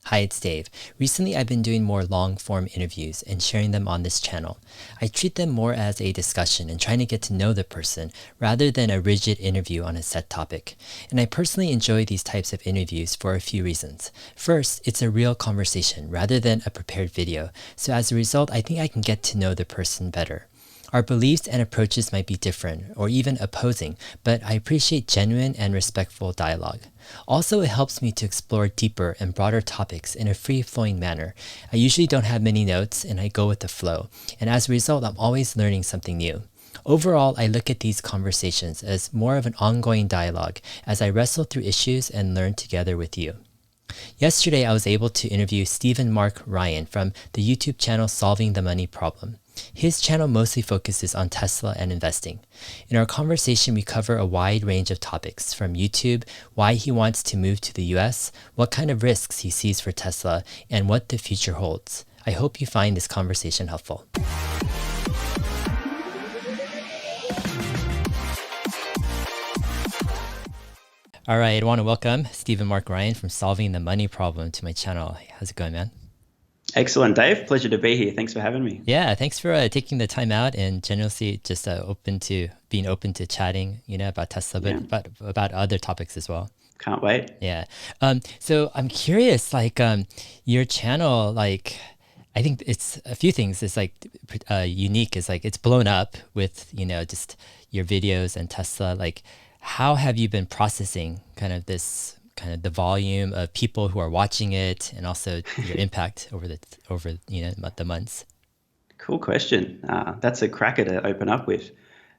Hi, it's Dave. Recently, I've been doing more long-form interviews and sharing them on this channel. I treat them more as a discussion and trying to get to know the person rather than a rigid interview on a set topic. And I personally enjoy these types of interviews for a few reasons. First, it's a real conversation rather than a prepared video. So as a result, I think I can get to know the person better. Our beliefs and approaches might be different or even opposing, but I appreciate genuine and respectful dialogue. Also, it helps me to explore deeper and broader topics in a free-flowing manner. I usually don't have many notes and I go with the flow, and as a result, I'm always learning something new. Overall, I look at these conversations as more of an ongoing dialogue as I wrestle through issues and learn together with you. Yesterday, I was able to interview Stephen Mark Ryan from the YouTube channel Solving the Money Problem. His channel mostly focuses on Tesla and investing. In our conversation, we cover a wide range of topics, from YouTube, why he wants to move to the US, what kind of risks he sees for Tesla, and what the future holds. I hope you find this conversation helpful. All right, I want to welcome Stephen Mark Ryan from Solving the Money Problem to my channel. How's it going, man? Excellent, Dave. Pleasure to be here. Thanks for having me. Yeah, thanks for taking the time out and generously just being open to chatting, about Tesla, but about other topics as well. Can't wait. Yeah. So I'm curious, your channel, I think it's a few things. It's unique. It's it's blown up with, just your videos and Tesla. How have you been processing the volume of people who are watching it, and also your impact over the months? Cool question. That's a cracker to open up with.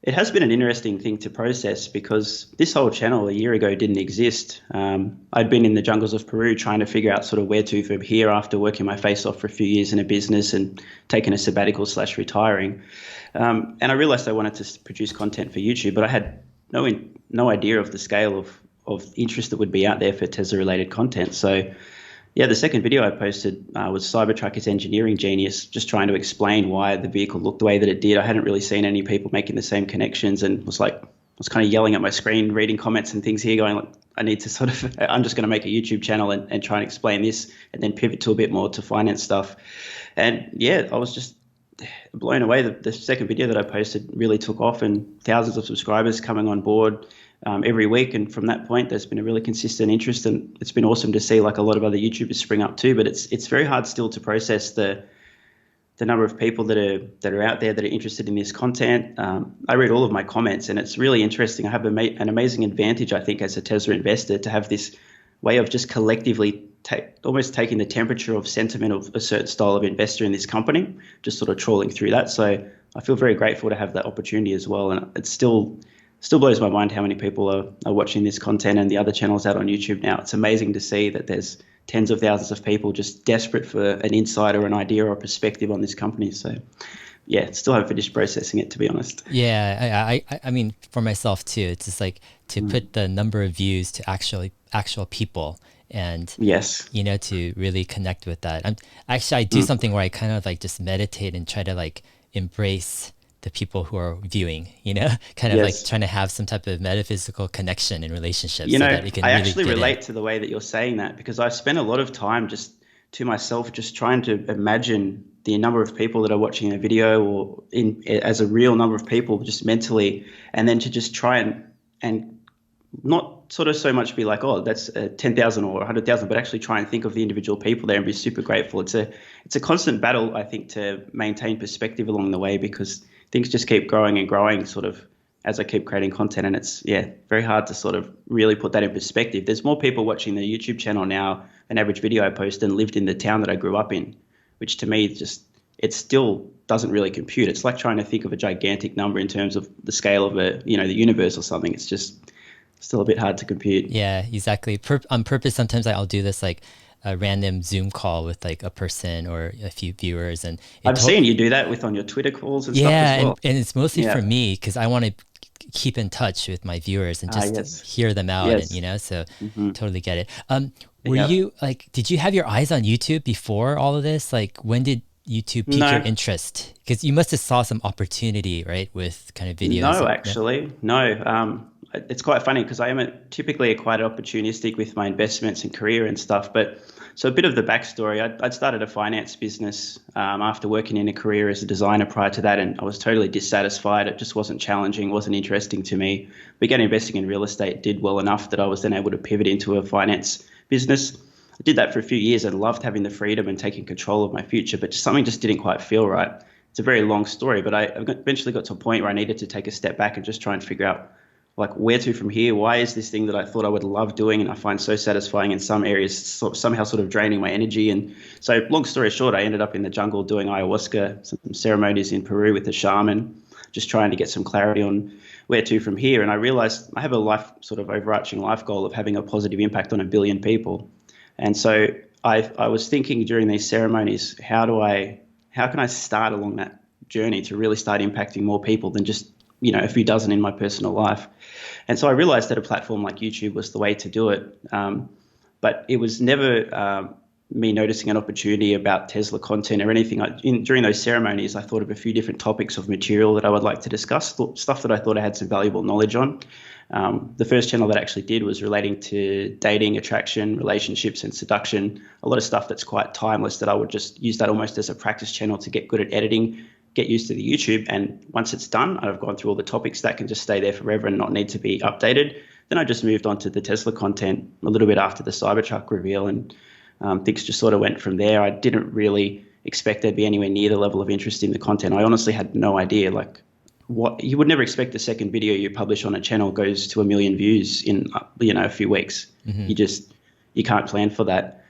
It has been an interesting thing to process because this whole channel a year ago didn't exist. I'd been in the jungles of Peru trying to figure out sort of where to from here after working my face off for a few years in a business and taking a sabbatical / retiring. And I realized I wanted to produce content for YouTube, but I had no idea of the scale of interest that would be out there for Tesla-related content. So, yeah, the second video I posted was Cybertruck is engineering genius, just trying to explain why the vehicle looked the way that it did. I hadn't really seen any people making the same connections, and was kind of yelling at my screen, reading comments and things here, going, I need to I'm just going to make a YouTube channel and try and explain this, and then pivot to a bit more to finance stuff. And yeah, I was just blown away that the second video that I posted really took off, and thousands of subscribers coming on board every week. And from that point, there's been a really consistent interest, and it's been awesome to see a lot of other YouTubers spring up too. But it's very hard still to process the number of people that are out there that are interested in this content. I read all of my comments, and it's really interesting. I have an amazing advantage, I think, as a Tesla investor, to have this way of just collectively almost taking the temperature of sentiment of a certain style of investor in this company, just sort of trawling through that. So I feel very grateful to have that opportunity as well. And it still blows my mind how many people are watching this content and the other channels out on YouTube now. It's amazing to see that there's tens of thousands of people just desperate for an insight or an idea or a perspective on this company. So yeah, still haven't finished processing it, to be honest. Yeah, I mean, for myself too, it's just to put the number of views to actual people, and yes, to really connect with that. I do something where I kind of just meditate and try to embrace the people who are viewing, yes. Trying to have some type of metaphysical connection in relationships. I actually relate to the way that you're saying that, because I've spent a lot of time just to myself, just trying to imagine the number of people that are watching a video, or as a real number of people, just mentally, and then to just try and not sort of so much be like, oh, that's 10,000 or 100,000, but actually try and think of the individual people there and be super grateful. It's a constant battle, I think, to maintain perspective along the way, because things just keep growing and growing sort of as I keep creating content. And it's, very hard to sort of really put that in perspective. There's more people watching the YouTube channel now, an average video I post, than lived in the town that I grew up in, which to me it still doesn't really compute. It's like trying to think of a gigantic number in terms of the scale of the universe or something. It's just still a bit hard to compute. Yeah, exactly. On purpose, sometimes I'll do this a random Zoom call with a person or a few viewers, and I've seen you do that on your Twitter calls and stuff as well. and it's mostly for me, because I want to keep in touch with my viewers and just hear them out. Yes. And so totally get it. Were you did you have your eyes on YouTube before all of this? When did YouTube pique your interest? Because you must have saw some opportunity, right, with kind of videos. No, actually, no. It's quite funny because I am typically quite opportunistic with my investments and career and stuff. But So a bit of the backstory, I'd started a finance business after working in a career as a designer prior to that, and I was totally dissatisfied. It just wasn't challenging, wasn't interesting to me. Began investing in real estate, did well enough that I was then able to pivot into a finance business. I did that for a few years and loved having the freedom and taking control of my future, but something just didn't quite feel right. It's a very long story, but I eventually got to a point where I needed to take a step back and just try and figure out like where to from here. Why is this thing that I thought I would love doing and I find so satisfying in some areas somehow sort of draining my energy? And so long story short, I ended up in the jungle doing ayahuasca, some ceremonies in Peru with a shaman, just trying to get some clarity on where to from here. And I realized I have a life sort of overarching life goal of having a positive impact on 1 billion people. And so I was thinking during these ceremonies, how can I start along that journey to really start impacting more people than just, a few dozen in my personal life? And so I realized that a platform like YouTube was the way to do it. But it was never me noticing an opportunity about Tesla content or anything. During those ceremonies, I thought of a few different topics of material that I would like to discuss, stuff that I thought I had some valuable knowledge on. The first channel that I actually did was relating to dating, attraction, relationships, and seduction. A lot of stuff that's quite timeless that I would just use that almost as a practice channel to get good at editing, get used to the YouTube. And once it's done, I've gone through all the topics that can just stay there forever and not need to be updated. Then I just moved on to the Tesla content a little bit after the Cybertruck reveal, and things just sort of went from there. I didn't really expect there'd be anywhere near the level of interest in the content. I honestly had no idea, like, what you would never expect the second video you publish on a channel goes to 1 million views in a few weeks. Mm-hmm. You can't plan for that.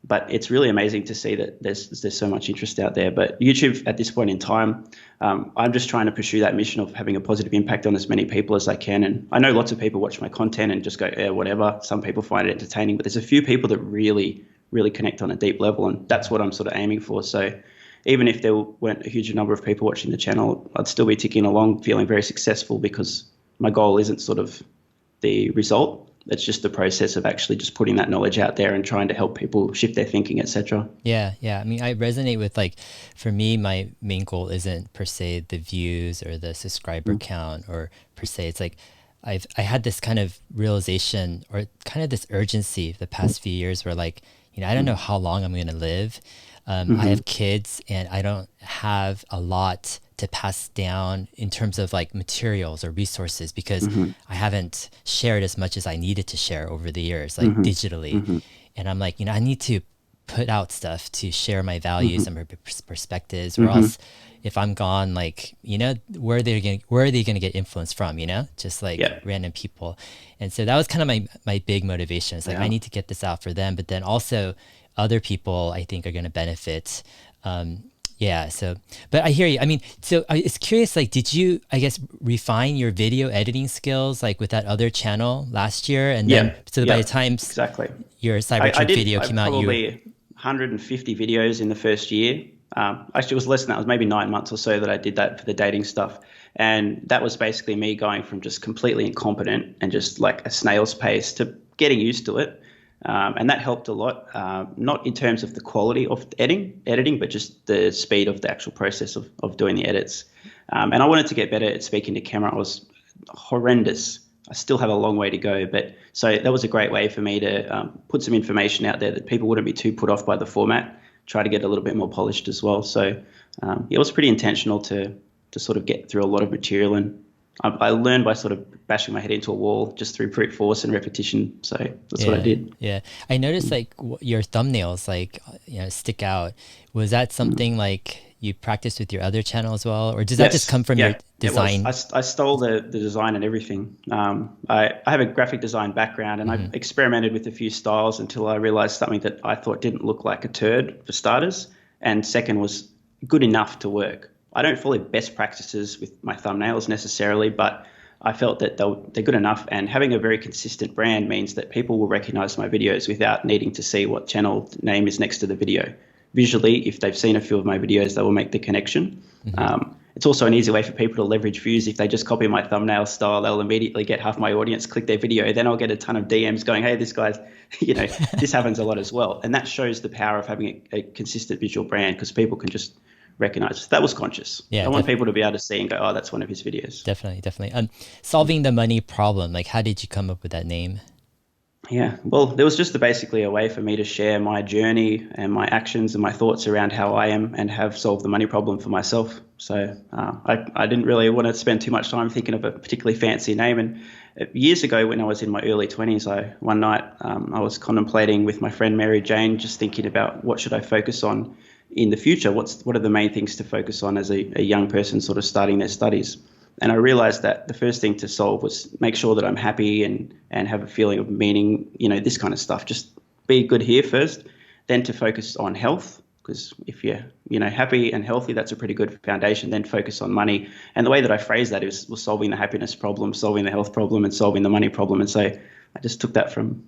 But it's really amazing to see that there's so much interest out there. But YouTube at this point in time, I'm just trying to pursue that mission of having a positive impact on as many people as I can. And I know lots of people watch my content and just go, yeah, whatever. Some people find it entertaining, but there's a few people that really, really connect on a deep level, and that's what I'm sort of aiming for. So even if there weren't a huge number of people watching the channel, I'd still be ticking along, feeling very successful, because my goal isn't sort of the result. It's just the process of actually just putting that knowledge out there and trying to help people shift their thinking, etc. Yeah. I mean, I resonate with, like, for me, my main goal isn't per se the views or the subscriber count, or per se. It's like I had this kind of realization, or kind of this urgency the past few years where, like, I don't know how long I'm going to live. I have kids and I don't have a lot to pass down in terms of like materials or resources, because I haven't shared as much as I needed to share over the years, like digitally. And I'm like, I need to put out stuff to share my values and my perspectives, or else if I'm gone, like, where are they going to get influence from, just like random people. And so that was kind of my big motivation. It's like, I need to get this out for them, but then also other people I think are going to benefit. But I hear you. I mean, so I was curious, like, did you, I guess, refine your video editing skills, like, with that other channel last year? And then, by the time your Cybertruck video came out, probably 150 videos in the first year. Actually, it was less than that. It was maybe 9 months or so that I did that for the dating stuff. And that was basically me going from just completely incompetent and just like a snail's pace to getting used to it. And that helped a lot, not in terms of the quality of editing, but just the speed of the actual process of doing the edits. And I wanted to get better at speaking to camera. I was horrendous. I still have a long way to go, but so that was a great way for me to put some information out there that people wouldn't be too put off by the format, try to get a little bit more polished as well. So it was pretty intentional to sort of get through a lot of material, and I learned by sort of bashing my head into a wall just through brute force and repetition. So that's what I did. Yeah. I noticed like your thumbnails, like, stick out. Was that something like you practiced with your other channel as well? Or does that just come from your design? I stole the design and everything. I have a graphic design background, and I experimented with a few styles until I realized something that I thought didn't look like a turd, for starters, and second was good enough to work. I don't follow best practices with my thumbnails necessarily, but I felt that they're good enough, and having a very consistent brand means that people will recognize my videos without needing to see what channel name is next to the video. Visually, if they've seen a few of my videos, they will make the connection. It's also an easy way for people to leverage views. If they just copy my thumbnail style, they'll immediately get half my audience click their video. Then I'll get a ton of DMs going, hey, this guy's, this happens a lot as well. And that shows the power of having a consistent visual brand, because people can just recognize. That was conscious. I want people to be able to see and go, oh, that's one of his videos. Definitely. Solving the money problem. Like, how did you come up with that name? Yeah, well, there was just basically a way for me to share my journey and my actions and my thoughts around how I am and have solved the money problem for myself. So I didn't really want to spend too much time thinking of a particularly fancy name. And years ago, when I was in my early 20s, one night I was contemplating with my friend Mary Jane, just thinking about what should I focus on in the future. What are the main things to focus on as a young person sort of starting their studies? And I realized that the first thing to solve was make sure that I'm happy and have a feeling of meaning, this kind of stuff. Just be good here first, then to focus on health, because if you're, happy and healthy, that's a pretty good foundation. Then focus on money. And the way that I phrase that was solving the happiness problem, solving the health problem, and solving the money problem. And so I just took that from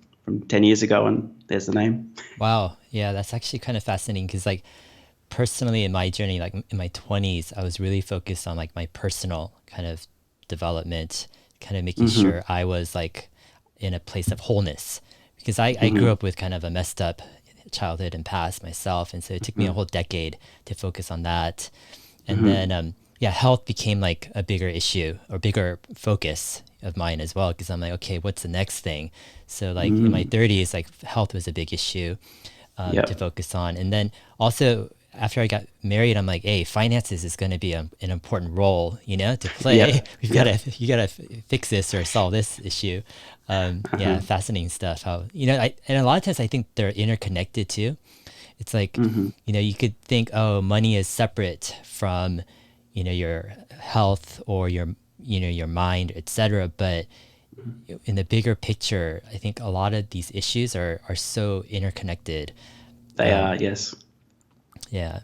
10 years ago, and there's the name. Wow. Yeah, that's actually kind of fascinating because like personally in my journey, like in my 20s, I was really focused on like my personal kind of development, kind of making Mm-hmm. sure I was like in a place of wholeness because I grew Mm-hmm. up with kind of a messed up childhood and past myself. And so it took me a Mm-hmm. whole decade to focus on that. And Mm-hmm. then, yeah, health became like a bigger issue or bigger focus of mine as well. Cause I'm like, okay, what's the next thing? So like in my Mm-hmm. 30s, like health was a big issue to Yep. focus on. And then also after I got married, I'm like, hey, finances is going to be an important role, to play. Yep. We've got to, Yep. you got to fix this or solve this issue. Yeah, Uh-huh. fascinating stuff. How, and a lot of times I think they're interconnected too. It's like, Mm-hmm. you could think, oh, money is separate from, your health or your mind, etc. But in the bigger picture, I think a lot of these issues are so interconnected. They are, yes. Yeah.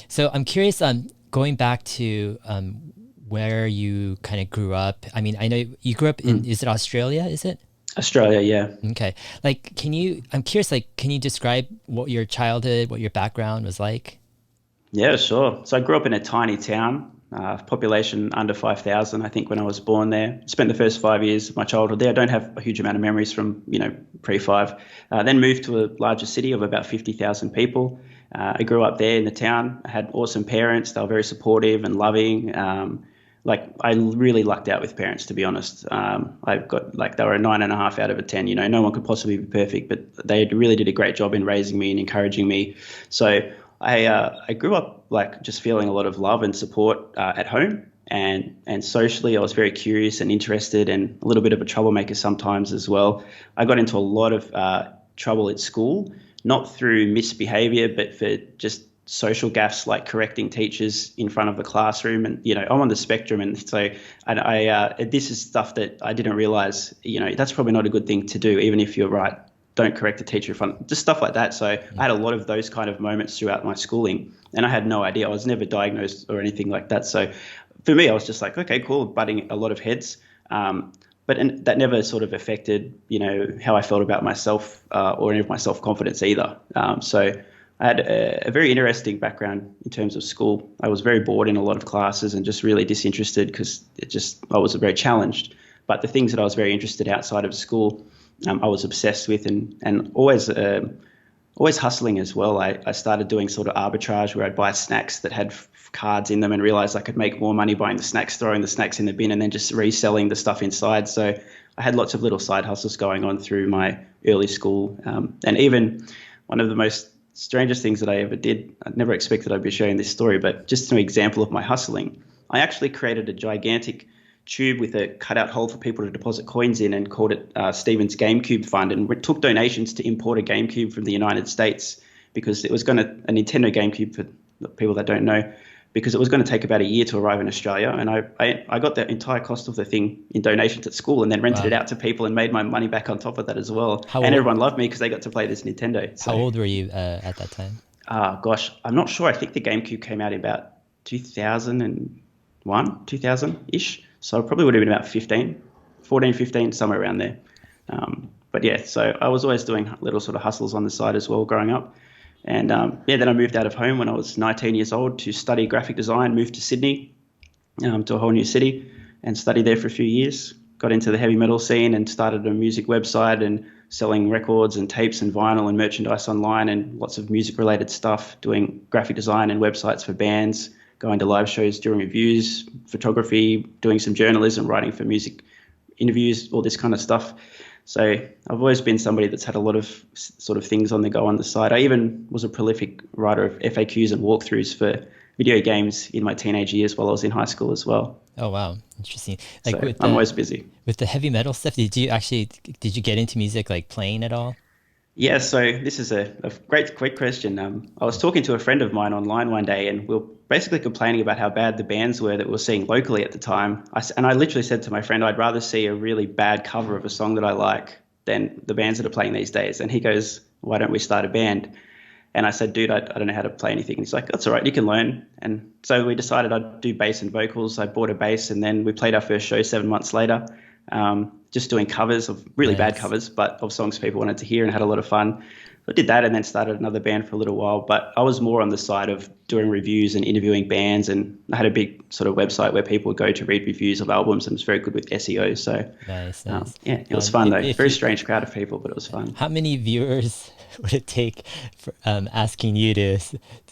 So I'm curious, going back to where you kind of grew up. I mean, I know you grew up in, Mm. is it Australia? Is it? Australia, yeah. Okay. Like, I'm curious, like, can you describe what your childhood, what your background was like? Yeah, sure. So I grew up in a tiny town, population under 5,000, I think, when I was born there. Spent the first 5 years of my childhood there. I don't have a huge amount of memories from, pre-five. Then moved to a larger city of about 50,000 people. I grew up there in the town. I had awesome parents. They were very supportive and loving. Like I really lucked out with parents, to be honest. I got like they were a 9.5 out of a 10. No one could possibly be perfect, but they really did a great job in raising me and encouraging me. So I grew up like just feeling a lot of love and support at home and socially. I was very curious and interested and a little bit of a troublemaker sometimes as well. I got into a lot of trouble at school, not through misbehavior, but for just social gaffes like correcting teachers in front of the classroom. And I'm on the spectrum, and so this is stuff that I didn't realize. That's probably not a good thing to do, even if you're right. Don't correct a teacher in front, just stuff like that. So I had a lot of those kind of moments throughout my schooling, and I had no idea. I was never diagnosed or anything like that. So for me, I was just like, okay, cool, butting a lot of heads. But that never sort of affected, how I felt about myself or any of my self-confidence either. So I had a very interesting background in terms of school. I was very bored in a lot of classes and just really disinterested because I was very challenged. But the things that I was very interested outside of school, I was obsessed with and always hustling as well. I started doing sort of arbitrage where I'd buy snacks that had cards in them and realized I could make more money buying the snacks, throwing the snacks in the bin, and then just reselling the stuff inside. So I had lots of little side hustles going on through my early school. And even one of the most strangest things that I ever did, I never expected I'd be sharing this story, but just an example of my hustling. I actually created a gigantic tube with a cutout hole for people to deposit coins in and called it Stephen's GameCube Fund, and we took donations to import a GameCube from the United States because it was a Nintendo GameCube, for the people that don't know, because it was going to take about a year to arrive in Australia. And I got the entire cost of the thing in donations at school and then rented it Wow. out to people and made my money back on top of that as well. How And old, everyone loved me because they got to play this Nintendo. how So, old were you at that time? gosh, I'm not sure. I think the GameCube came out in about 2001, 2000-ish. So I probably would have been about 15, 14, 15, somewhere around there. But yeah, so I was always doing little sort of hustles on the side as well growing up. And yeah, then I moved out of home when I was 19 years old to study graphic design, moved to Sydney, to a whole new city, and studied there for a few years. Got into the heavy metal scene and started a music website and selling records and tapes and vinyl and merchandise online and lots of music related stuff, doing graphic design and websites for bands, going to live shows, doing reviews, photography, doing some journalism, writing for music interviews, all this kind of stuff. So I've always been somebody that's had a lot of sort of things on the go on the side. I even was a prolific writer of FAQs and walkthroughs for video games in my teenage years while I was in high school as well. Oh wow, interesting. Like So I'm always busy. with the heavy metal stuff, did you get into music like playing at all? Yeah, so this is a great, quick question. I was talking to a friend of mine online one day, and we were basically complaining about how bad the bands were that we were seeing locally at the time. And I literally said to my friend, I'd rather see a really bad cover of a song that I like than the bands that are playing these days. And he goes, why don't we start a band? And I said, dude, I don't know how to play anything. And he's like, that's all right, you can learn. And so we decided I'd do bass and vocals. I bought a bass, and then we played our first show 7 months later. Just doing covers of really bad covers, but of songs people wanted to hear, and had a lot of fun. I did that and then started another band for a little while, but I was more on the side of doing reviews and interviewing bands, and I had a big sort of website where people would go to read reviews of albums, and was very good with SEO. So Nice. yeah, it was fun though. Very strange crowd of people, but it was fun. How many viewers would it take for asking you to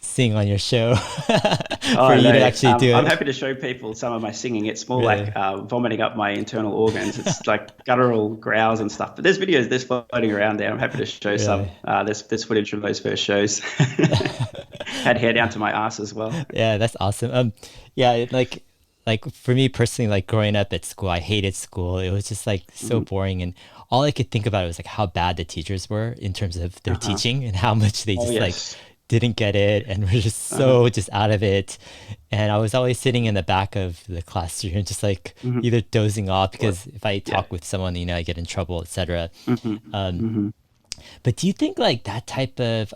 sing on your show Oh for you to no, actually do I'm it? happy to show people some of my singing. It's more Really? like vomiting up my internal organs. It's like guttural growls and stuff. But there's floating around there. I'm happy to show some. Really? There's footage from those first shows. Had hair down to my ass as well. Yeah, that's awesome. Yeah, like for me personally, like growing up at school, I hated school. It was just like so boring, and all I could think about was like how bad the teachers were in terms of their Uh-huh. teaching and how much they Oh just like yes. didn't get it and were just so just out of it. And I was always sitting in the back of the classroom, just like Hmm. either dozing off Or, because if I yeah. talk with someone, I get in trouble, etc. Hmm. Um, Hmm. but do you think like that type of,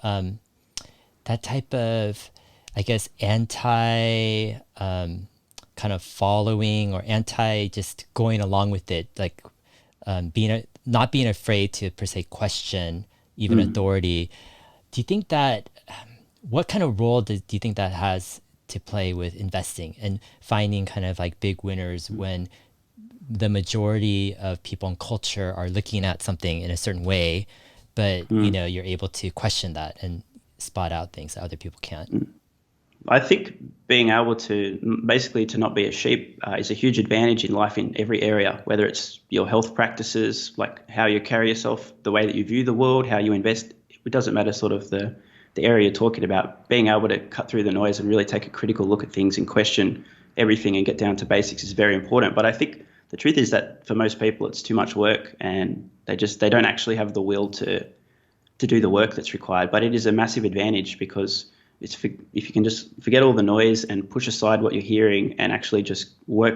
I guess, anti kind of following or anti just going along with it, like not being afraid to per se question even authority. Do you think that what kind of role do you think that has to play with investing and finding kind of like big winners when the majority of people in culture are looking at something in a certain way, but you're able to question that and spot out things that other people can't. I think being able to basically to not be a sheep is a huge advantage in life in every area, whether it's your health practices, like how you carry yourself, the way that you view the world, how you invest. It doesn't matter sort of the area you're talking about. Being able to cut through the noise and really take a critical look at things and question everything and get down to basics is very important. But I think the truth is that for most people, it's too much work, and they don't actually have the will to do the work that's required. But it is a massive advantage because if you can just forget all the noise and push aside what you're hearing and actually just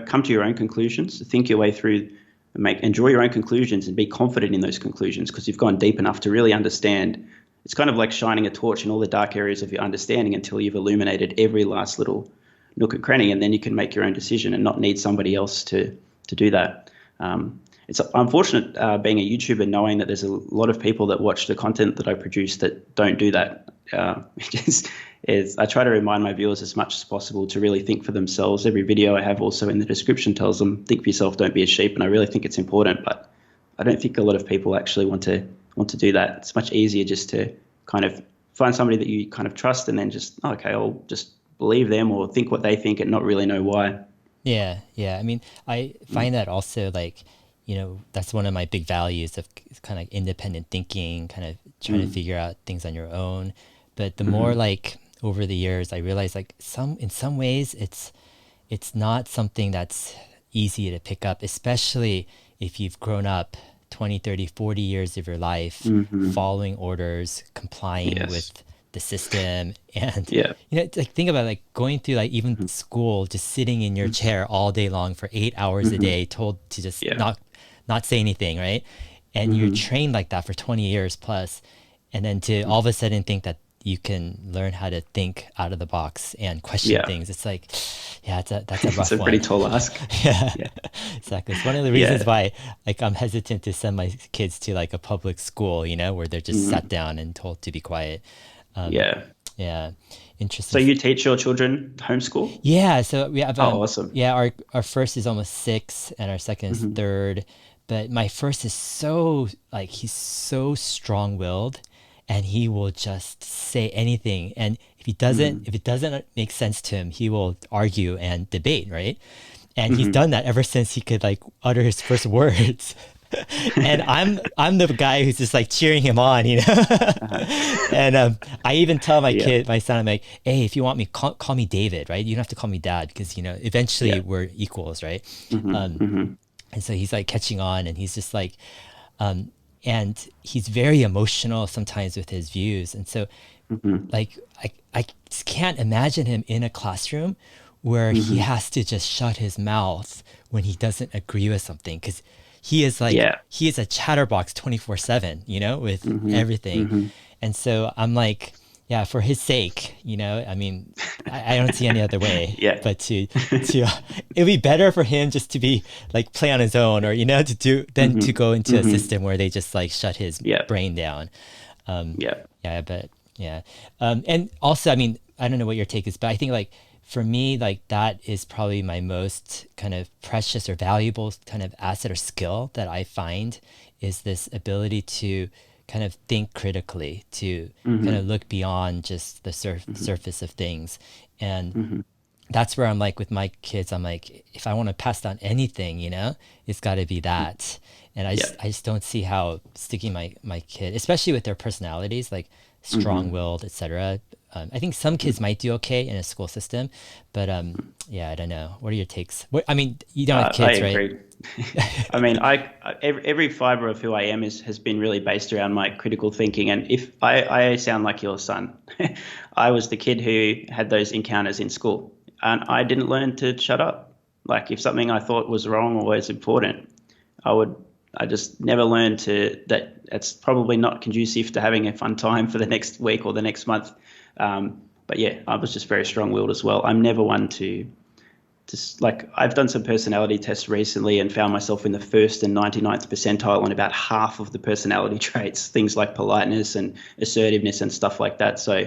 come to your own conclusions, think your way through and draw your own conclusions and be confident in those conclusions because you've gone deep enough to really understand. It's kind of like shining a torch in all the dark areas of your understanding until you've illuminated every last little nook and cranny, and then you can make your own decision and not need somebody else to do that. It's unfortunate being a YouTuber, knowing that there's a lot of people that watch the content that I produce that don't do that. I try to remind my viewers as much as possible to really think for themselves. Every video I have also in the description tells them, think for yourself, don't be a sheep. And I really think it's important, but I don't think a lot of people actually want to do that. It's much easier just to kind of find somebody that you kind of trust and then just, okay, I'll just believe them or think what they think and not really know why. Yeah. I mean, I find that also like, that's one of my big values of kind of independent thinking, kind of trying to figure out things on your own. But the more like over the years, I realized like in some ways it's not something that's easy to pick up, especially if you've grown up 20, 30, 40 years of your life following orders, complying Yes. with the system. And Yeah. it's like think about like going through like even school, just sitting in your chair all day long for 8 hours a day, told to just Yeah. not say anything, right? And you're trained like that for 20 years plus, and then to all of a sudden think that you can learn how to think out of the box and question Yeah. things. It's like, yeah, that's a It's rough a pretty one. tall ask. Yeah, Yeah. exactly. It's one of the reasons Yeah. why like I'm hesitant to send my kids to like a public school, where they're just sat down and told to be quiet. Um, Yeah. yeah, So interesting. you teach your children homeschool? Yeah, so we have Oh, awesome. yeah, our first is almost 6 and our second is Hmm. third. But my first is so like he's so strong-willed and he will just say anything. And if it doesn't make sense to him, he will argue and debate, right? And he's Hmm. done that ever since he could like utter his first words. And I'm the guy who's just like cheering him on, you know. And I even tell Yeah. my son, I'm like, hey, if you want me, call me David, right? You don't have to call me Dad because you know eventually Yeah. we're equals, right? Hmm. Um, Hmm. and so he's like catching on, and he's just like, um, and he's very emotional sometimes with his views, and so Hmm. like I just can't imagine him in a classroom where he Hmm. has to just shut his mouth when he doesn't agree with something because Yeah. he is a chatterbox 24/7, you know, with Hmm. everything. Hmm. And so I'm like, yeah, for his sake, you know, I mean, I don't see any other way Yeah. but to it'd be better for him just to be like play on his own, or you know, to do than to Hmm. go into a Hmm. system where they just like shut his Yeah. brain down. um, Yeah. yeah, but yeah. And also, I mean, I don't know what your take is, but I think like for me, like that is probably my most kind of precious or valuable kind of asset or skill that I find is this ability to kind of think critically, to kind of Hmm. look beyond just the surface of things. And Hmm. that's where I'm like with my kids, I'm like, if I want to pass down anything, you know, it's got to be that. And Yeah. I just don't see how sticking my kid, especially with their personalities, like Hmm. strong-willed, etc. I think some kids might do okay in a school system, but yeah, I don't know. What are your takes? What, I mean, you don't have I kids, right? agree. I mean, every fiber of who I am has been really based around my critical thinking. And if I sound like your son, I was the kid who had those encounters in school, and I didn't learn to shut up. Like if something I thought was wrong or was important, I would. I just never learned to that. It's probably not conducive to having a fun time for the next week or the next month. But yeah, I was just very strong-willed as well. I'm never one to just like I've done some personality tests recently and found myself in the first and 99th percentile on about half of the personality traits, things like politeness and assertiveness and stuff like that. So,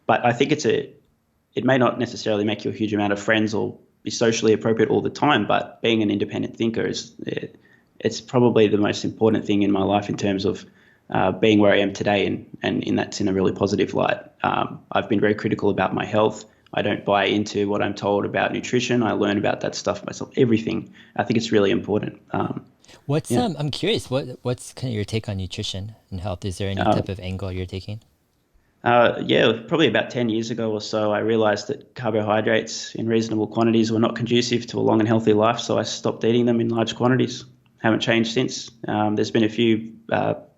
but I think it may not necessarily make you a huge amount of friends or be socially appropriate all the time, but being an independent thinker it's probably the most important thing in my life in terms of being where I am today, and that's in a really positive light. I've been very critical about my health. I don't buy into what I'm told about nutrition. I learn about that stuff myself. Everything. I think it's really important. What's Yeah. I'm curious, what's kind of your take on nutrition and health? Is there any Uh, type of angle you're taking? yeah, probably about 10 years ago or so, I realized that carbohydrates in reasonable quantities were not conducive to a long and healthy life, so I stopped eating them in large quantities. Haven't changed since. There's been a few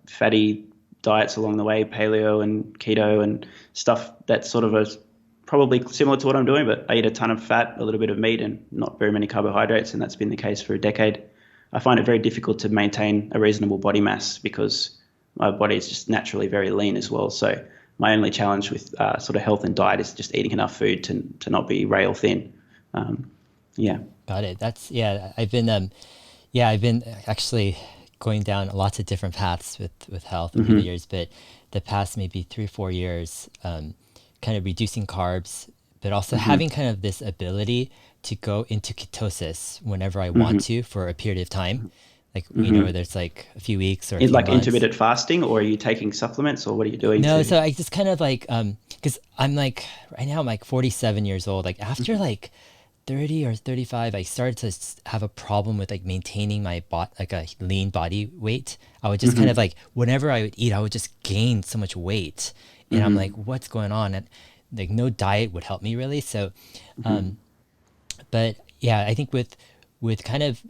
fatty diets along the way, paleo and keto and stuff that sort of is probably similar to what I'm doing, but I eat a ton of fat, a little bit of meat, and not very many carbohydrates, and that's been the case for a decade. I find it very difficult to maintain a reasonable body mass because my body is just naturally very lean as well. So my only challenge with sort of health and diet is just eating enough food to not be rail thin. Um, yeah. Got it. That's yeah. I've been actually going down lots of different paths with health over the Hmm. years, but the past maybe 3 or 4 years, kind of reducing carbs, but also Hmm. having kind of this ability to go into ketosis whenever I want Hmm. to for a period of time, like you know, Hmm. whether it's like a few weeks or a In few like months. intermittent fasting, or are you taking supplements, or what are you doing No, to? so I just kind of like because I'm like right now I'm like 47 years old. Like after Mhm. like 30 or 35, I started to have a problem with like maintaining my like a lean body weight. I would just kind of Hmm. like whenever I would eat, I would just gain so much weight, and I'm like, Hmm. what's going on? And like no diet would help me really. So, Hmm. but yeah, I think with kind of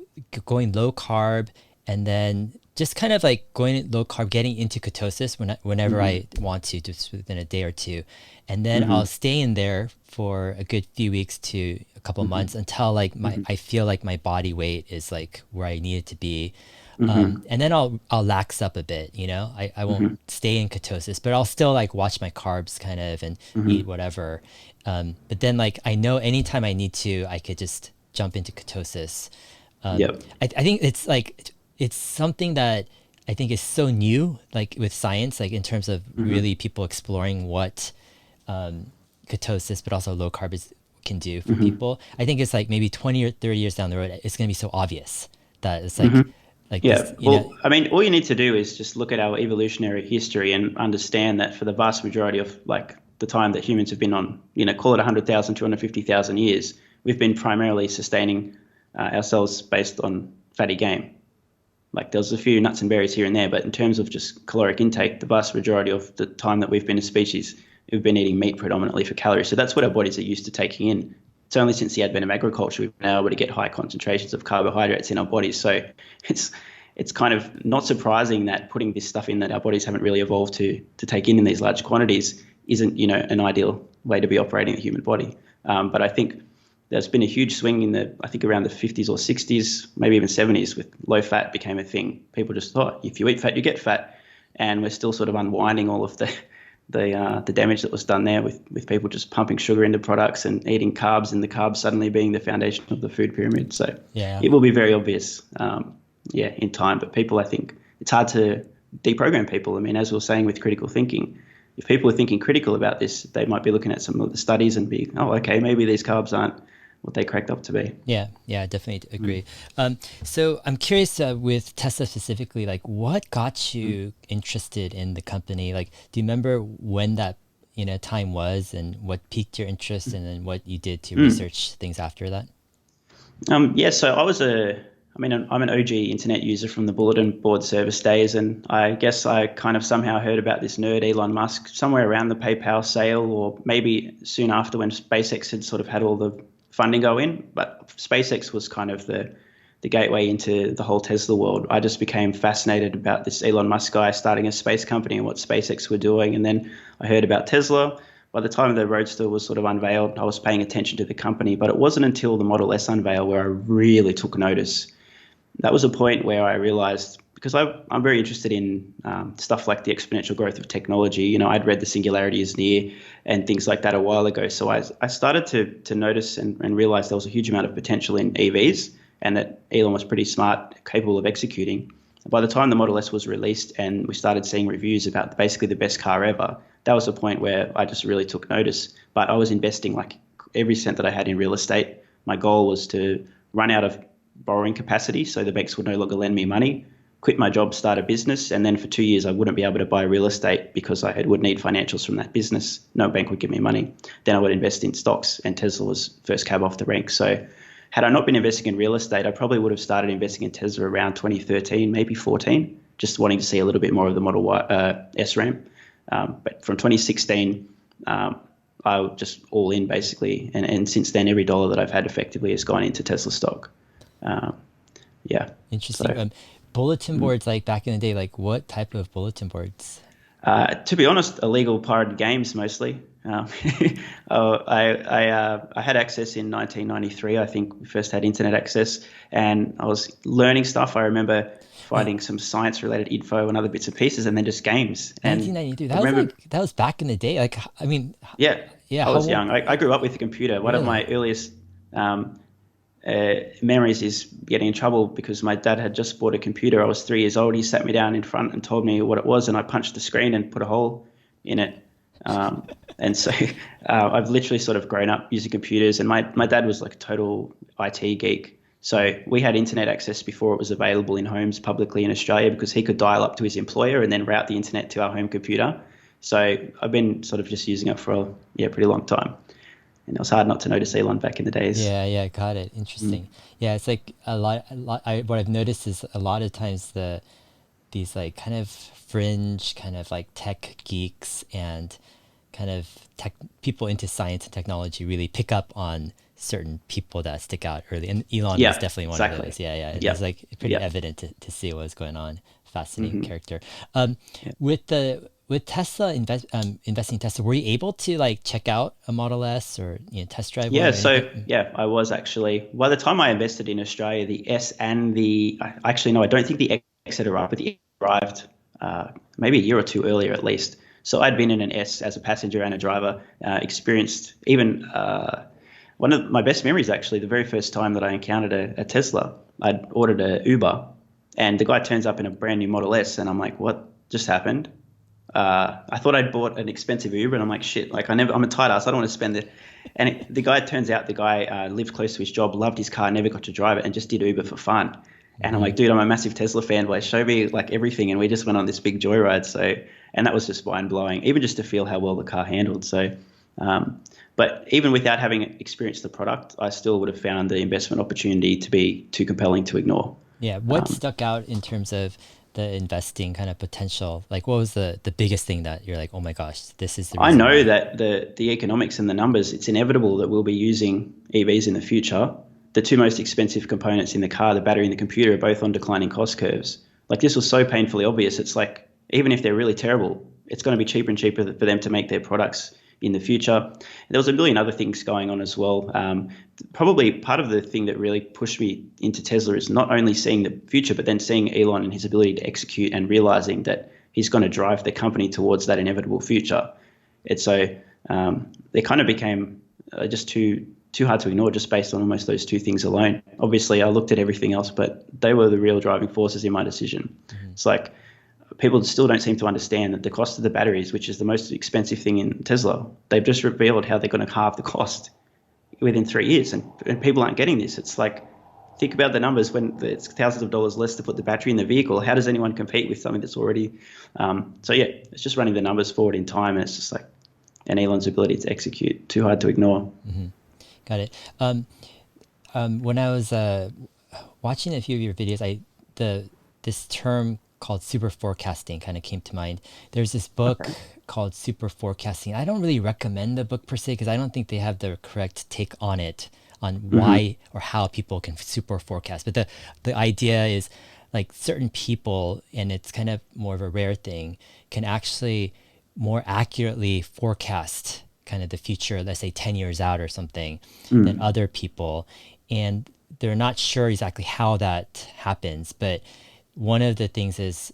going low carb and then just kind of like going low carb, getting into ketosis whenever Hmm. I want to, just within a day or two, and then I'll Hmm. stay in there for a good few weeks to a couple months Hmm. until like my Hmm. I feel like my body weight is like where I need it to be. Hmm. And then I'll lax up a bit, you know. I won't Hmm. stay in ketosis, but I'll still like watch my carbs kind of and eat Hmm. whatever. But then like I know anytime I need to, I could just jump into ketosis. Yep. I think it's like it's something that I think is so new, like with science, like in terms of Hmm. really people exploring what ketosis, but also low carb can do for Hmm. people. I think it's like maybe 20 or 30 years down the road, it's going to be so obvious that it's Hmm. like this, Yeah. you know. Well, I mean, all you need to do is just look at our evolutionary history and understand that for the vast majority of like the time that humans have been on, call it 100,000, 250,000 years, we've been primarily sustaining ourselves based on fatty game. Like there was a few nuts and berries here and there, but in terms of just caloric intake, the vast majority of the time that we've been a species, we've been eating meat predominantly for calories. So that's what our bodies are used to taking in. It's only since the advent of agriculture we've been able to get high concentrations of carbohydrates in our bodies. So it's kind of not surprising that putting this stuff in that our bodies haven't really evolved to take in these large quantities isn't, an ideal way to be operating the human body. But I think there's been a huge swing in I think around the 50s or 60s, maybe even 70s, with low fat became a thing. People just thought, if you eat fat, you get fat. And we're still sort of unwinding all of the damage that was done there with people just pumping sugar into products and eating carbs, and the carbs suddenly being the foundation of the food pyramid. So it will be very obvious, in time. But people, I think it's hard to deprogram people. I mean, as we were saying with critical thinking, if people are thinking critical about this, they might be looking at some of the studies and be, oh, okay, maybe these carbs aren't what they cracked up to be. Yeah, definitely agree. So I'm curious with Tesla specifically, like what got you interested in the company? Like, do you remember when that time was, and what piqued your interest, and then what you did to research things after that? So I'm an OG internet user from the bulletin board service days, and I guess I kind of somehow heard about this nerd Elon Musk somewhere around the PayPal sale, or maybe soon after when SpaceX had sort of had all the funding go in. But SpaceX was kind of the gateway into the whole Tesla world. I just became fascinated about this Elon Musk guy starting a space company and what SpaceX were doing, and then I heard about Tesla. By the time the Roadster was sort of unveiled, I was paying attention to the company, but it wasn't until the Model S unveiled where I really took notice. That was a point where I realized, because I'm very interested in stuff like the exponential growth of technology. I'd read The Singularity is Near and things like that a while ago. So I started to notice and realize there was a huge amount of potential in EVs, and that Elon was pretty smart, capable of executing. By the time the Model S was released and we started seeing reviews about basically the best car ever, that was a point where I just really took notice. But I was investing like every cent that I had in real estate. My goal was to run out of borrowing capacity, so the banks would no longer lend me money, quit my job, start a business, and then for 2 years I wouldn't be able to buy real estate because I would need financials from that business. No bank would give me money. Then I would invest in stocks, and Tesla was first cab off the rank. So had I not been investing in real estate, I probably would have started investing in Tesla around 2013, maybe 14, just wanting to see a little bit more of the Model S ramp. But from 2016, I was just all in basically, and since then every dollar that I've had effectively has gone into Tesla stock. Interesting. So, bulletin boards, like back in the day, like what type of bulletin boards? To be honest, illegal pirated games mostly. I had access in 1993. I think we first had internet access, and I was learning stuff. I remember finding some science-related info and other bits and pieces, and then just games. And 1992. That was back in the day. Like, I mean, yeah. I was young. I grew up with a computer. One of my earliest memories is getting in trouble because my dad had just bought a computer. I was 3 years old. He sat me down in front and told me what it was, and I punched the screen and put a hole in it. And so I've literally sort of grown up using computers, and my dad was like a total IT geek. So we had internet access before it was available in homes publicly in Australia, because he could dial up to his employer and then route the internet to our home computer. So I've been sort of just using it for a pretty long time. And it was hard not to notice Elon back in the days. Yeah, got it. Interesting. Yeah, it's like a lot. What I've noticed is a lot of times these like kind of fringe, kind of like tech geeks and kind of people into science and technology really pick up on certain people that stick out early. And Elon is definitely one of those. Yeah. It's like pretty evident to see what was going on. Fascinating character. With Tesla investing in Tesla, were you able to like check out a Model S or test drive one? I was actually. By the time I invested in Australia, the S and I don't think the X had arrived, but the X arrived maybe a year or two earlier at least. So I'd been in an S as a passenger and a driver, experienced even one of my best memories actually, the very first time that I encountered a Tesla. I'd ordered an Uber, and the guy turns up in a brand new Model S, and I'm like, what just happened? I thought I'd bought an expensive Uber, and I'm like, shit, like I'm a tight ass. I don't want to spend it. And the guy lived close to his job, loved his car, never got to drive it, and just did Uber for fun. And I'm like, dude, I'm a massive Tesla fanboy. Show me like everything. And we just went on this big joyride. And that was just mind blowing, even just to feel how well the car handled. But even without having experienced the product, I still would have found the investment opportunity to be too compelling to ignore. Yeah. What stuck out in terms of the investing kind of potential? Like, what was the biggest thing that you're like, oh my gosh, this is the I reason know why? that the economics and the numbers, it's inevitable that we'll be using EVs in the future. The two most expensive components in the car, the battery and the computer, are both on declining cost curves. Like this was so painfully obvious. It's like even if they're really terrible, it's going to be cheaper and cheaper for them to make their products in the future. There was a million other things going on as well. Probably part of the thing that really pushed me into Tesla is not only seeing the future, but then seeing Elon and his ability to execute and realizing that he's going to drive the company towards that inevitable future. And so they kind of became just too hard to ignore just based on almost those two things alone. Obviously, I looked at everything else, but they were the real driving forces in my decision. Mm-hmm. It's like people still don't seem to understand that the cost of the batteries, which is the most expensive thing in Tesla, they've just revealed how they're going to halve the cost within 3 years, and people aren't getting this. It's like, think about the numbers when it's thousands of dollars less to put the battery in the vehicle. How does anyone compete with something that's already? So yeah, it's just running the numbers forward in time, and it's just like, and Elon's ability to execute, too hard to ignore. Mm-hmm. Got it. When I was watching a few of your videos, this term called super forecasting kind of came to mind. There's this book Okay. called Super Forecasting. I don't really recommend the book per se because I don't think they have the correct take on it, on Mm-hmm. why or how people can super forecast. But the idea is like certain people, and it's kind of more of a rare thing, can actually more accurately forecast kind of the future, let's say 10 years out or something, than Mm. other people. And they're not sure exactly how that happens. But one of the things is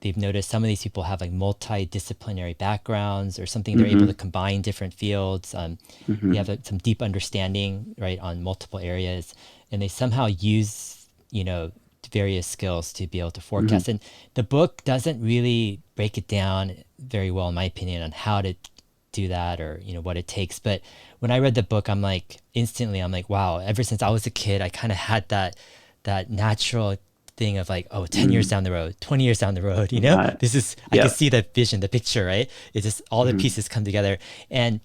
they've noticed some of these people have like multidisciplinary backgrounds or something. They're able to Mm-hmm. combine different fields. They have Mm-hmm. some deep understanding, right, on multiple areas. And they somehow use, various skills to be able to Mm-hmm. forecast. And the book doesn't really break it down very well, in my opinion, on how to do that or what it takes. But when I read the book, I'm like, wow, ever since I was a kid I kind of had that natural thing of like, oh, 10 years Mm. down the road, 20 years down the road, Right. this is, I could Yep. see the vision, the picture, right? It's just all the Mm-hmm. pieces come together. And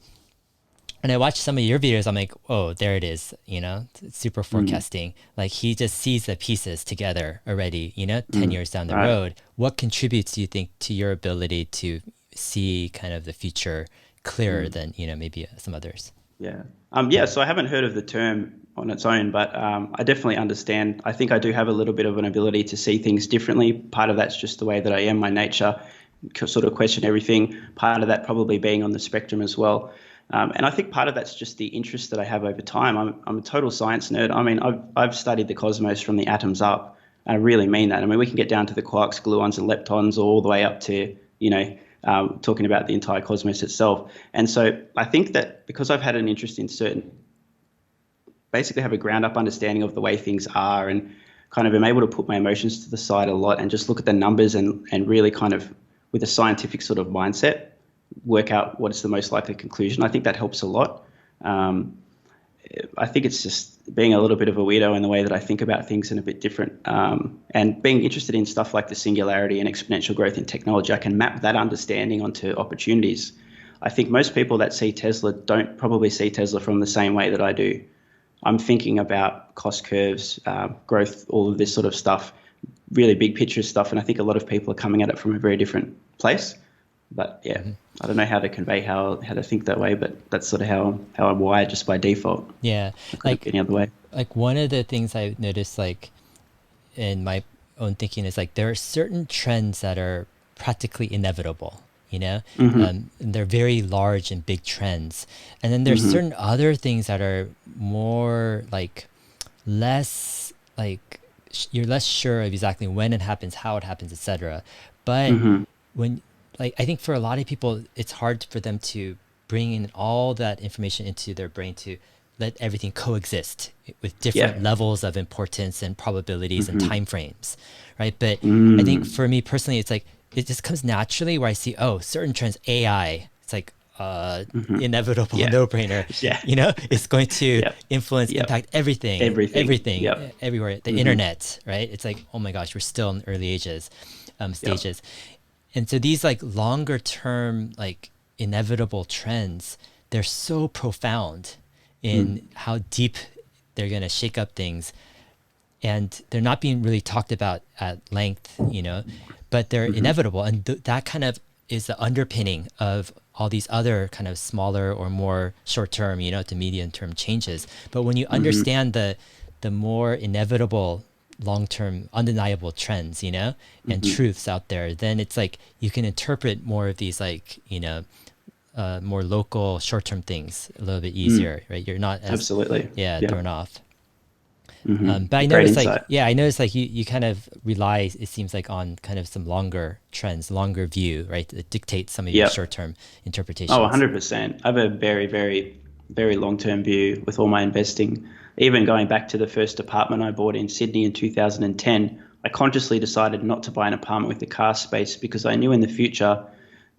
when I watch some of your videos, I'm like, oh, there it is, super Mm. forecasting. Like he just sees the pieces together already, 10 Mm. years down the Right. road. What contributes, do you think, to your ability to see kind of the future clearer Mm. than, maybe some others? Yeah. Yeah. So I haven't heard of the term on its own, but I definitely understand. I think I do have a little bit of an ability to see things differently. Part of that's just the way that I am, my nature, sort of question everything. Part of that probably being on the spectrum as well. And I think part of that's just the interest that I have over time. I'm a total science nerd. I mean, I've studied the cosmos from the atoms up. I really mean that. I mean, we can get down to the quarks, gluons, and leptons, all the way up to, talking about the entire cosmos itself. And so I think that because I've had an interest in certain, basically have a ground up understanding of the way things are, and kind of am able to put my emotions to the side a lot and just look at the numbers and really kind of with a scientific sort of mindset work out what is the most likely conclusion. I think that helps a lot. Um, I think it's just being a little bit of a weirdo in the way that I think about things and a bit different. And being interested in stuff like the singularity and exponential growth in technology, I can map that understanding onto opportunities. I think most people that see Tesla don't probably see Tesla from the same way that I do. I'm thinking about cost curves, growth, all of this sort of stuff, really big picture stuff. And I think a lot of people are coming at it from a very different place. But yeah, Hmm. I don't know how to convey how to think that way, but that's sort of how I'm wired just by default. Yeah. I couldn't be Like, any other way. one of the things I noticed, like in my own thinking, is like there are certain trends that are practically inevitable, Hmm. and they're very large and big trends. And then there's Hmm. certain other things that are more like less like you're less sure of exactly when it happens, how it happens, etc. But Hmm. when like I think for a lot of people, it's hard for them to bring in all that information into their brain to let everything coexist with Yeah. different levels of importance and probabilities and Hmm. time frames, right? But I think Mm. for me personally, it's like it just comes naturally where I see, oh, certain trends, AI, it's like Hmm. inevitable Yeah. no brainer, Yeah. it's going to Yep. influence, Yep. impact everything, Everything. everything, Yep. everywhere. The Hmm. internet, right? It's like, oh my gosh, we're still in the early ages, Yep. stages. And so these like longer term, like inevitable trends, they're so profound in Mm. how deep they're going to shake up things. and they're not being really talked about at length, but they're inevitable. And that kind of is the underpinning of all these other kind of smaller or more short-term, to medium-term changes. But when you understand the more inevitable long-term undeniable trends, and truths out there, then it's like you can interpret more of these like, more local short-term things a little bit easier, right? You're not as Absolutely. thrown off. But I Great noticed insight. I noticed like you kind of rely, it seems like, on kind of some longer trends, longer view, right? That dictate some of your Yep. short-term interpretations. Oh, 100%. I have a very, very, very long-term view with all my investing. Even going back to the first apartment I bought in Sydney in 2010, I consciously decided not to buy an apartment with a car space because I knew in the future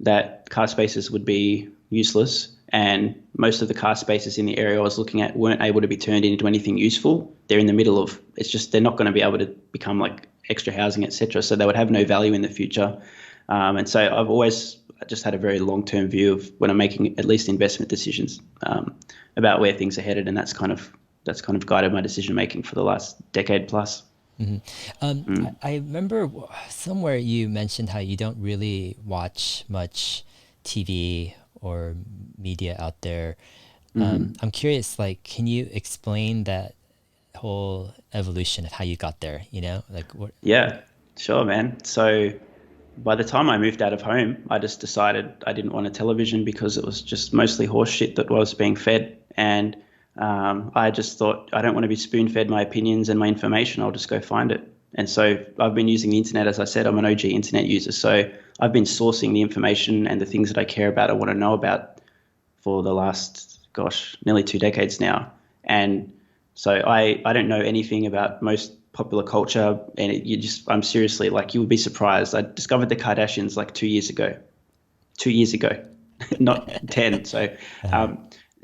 that car spaces would be useless, and most of the car spaces in the area I was looking at weren't able to be turned into anything useful. They're in the middle of, it's just, they're not going to be able to become like extra housing, etc. So they would have no value in the future. And so I've always just had a very long-term view of when I'm making at least investment decisions, about where things are headed, and that's kind of guided my decision making for the last decade plus. I remember somewhere you mentioned how you don't really watch much TV or media out there. I'm curious, like, can you explain that whole evolution of how you got there? Like what? Yeah, sure, man. So by the time I moved out of home, I just decided I didn't want a television because it was just mostly horse shit that was being fed. And I just thought, I don't want to be spoon-fed my opinions and my information. I'll just go find it. And so I've been using the internet. As I said, I'm an OG internet user. So I've been sourcing the information and the things that I care about, I want to know about, for the last, nearly 2 decades now. And so I don't know anything about most popular culture. And I'm seriously, like, you would be surprised. I discovered the Kardashians like 2 years ago. 2 years ago, not 10. So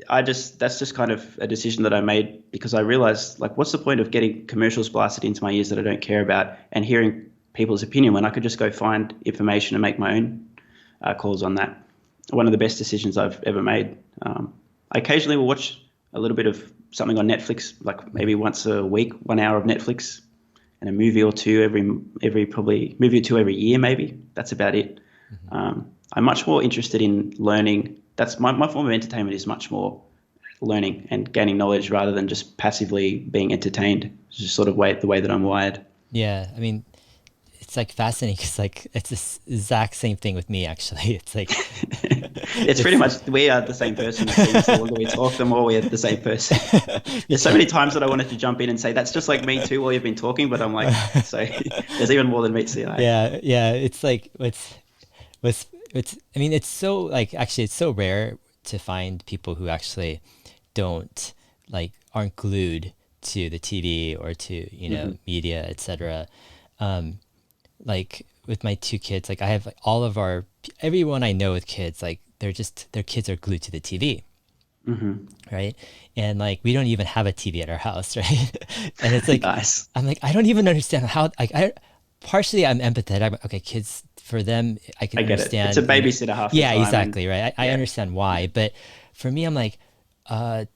that's just kind of a decision that I made because I realized, like, what's the point of getting commercials blasted into my ears that I don't care about and hearing people's opinion when I could just go find information and make my own calls on that. One of the best decisions I've ever made. I occasionally will watch a little bit of something on Netflix, like maybe once a week, 1 hour of Netflix, and a movie or two every year, maybe. That's about it. I'm much more interested in learning. That's my form of entertainment is much more learning and gaining knowledge rather than just passively being entertained. It's just sort of the way that I'm wired. Yeah, I mean, it's like fascinating because like it's the exact same thing with me actually. It's like it's pretty much, we are the same person. The longer we talk, the more we're the same person. There's so many times that I wanted to jump in and say that's just like me too while you've been talking, but I'm like, so there's even more than meets the eye. Yeah. It's like I mean, it's so like, actually it's so rare to find people who actually aren't glued to the TV or to media, etc. Like with my 2 kids, like I have everyone I know with kids, like their kids are glued to the TV, right? And like we don't even have a TV at our house, right? And it's like Nice. I'm like, I don't even understand how, like, partially I'm empathetic. I'm, okay, kids, for them I can understand. It's a babysitter half the yeah, time. exactly, right. I understand why, but for me, I'm like, a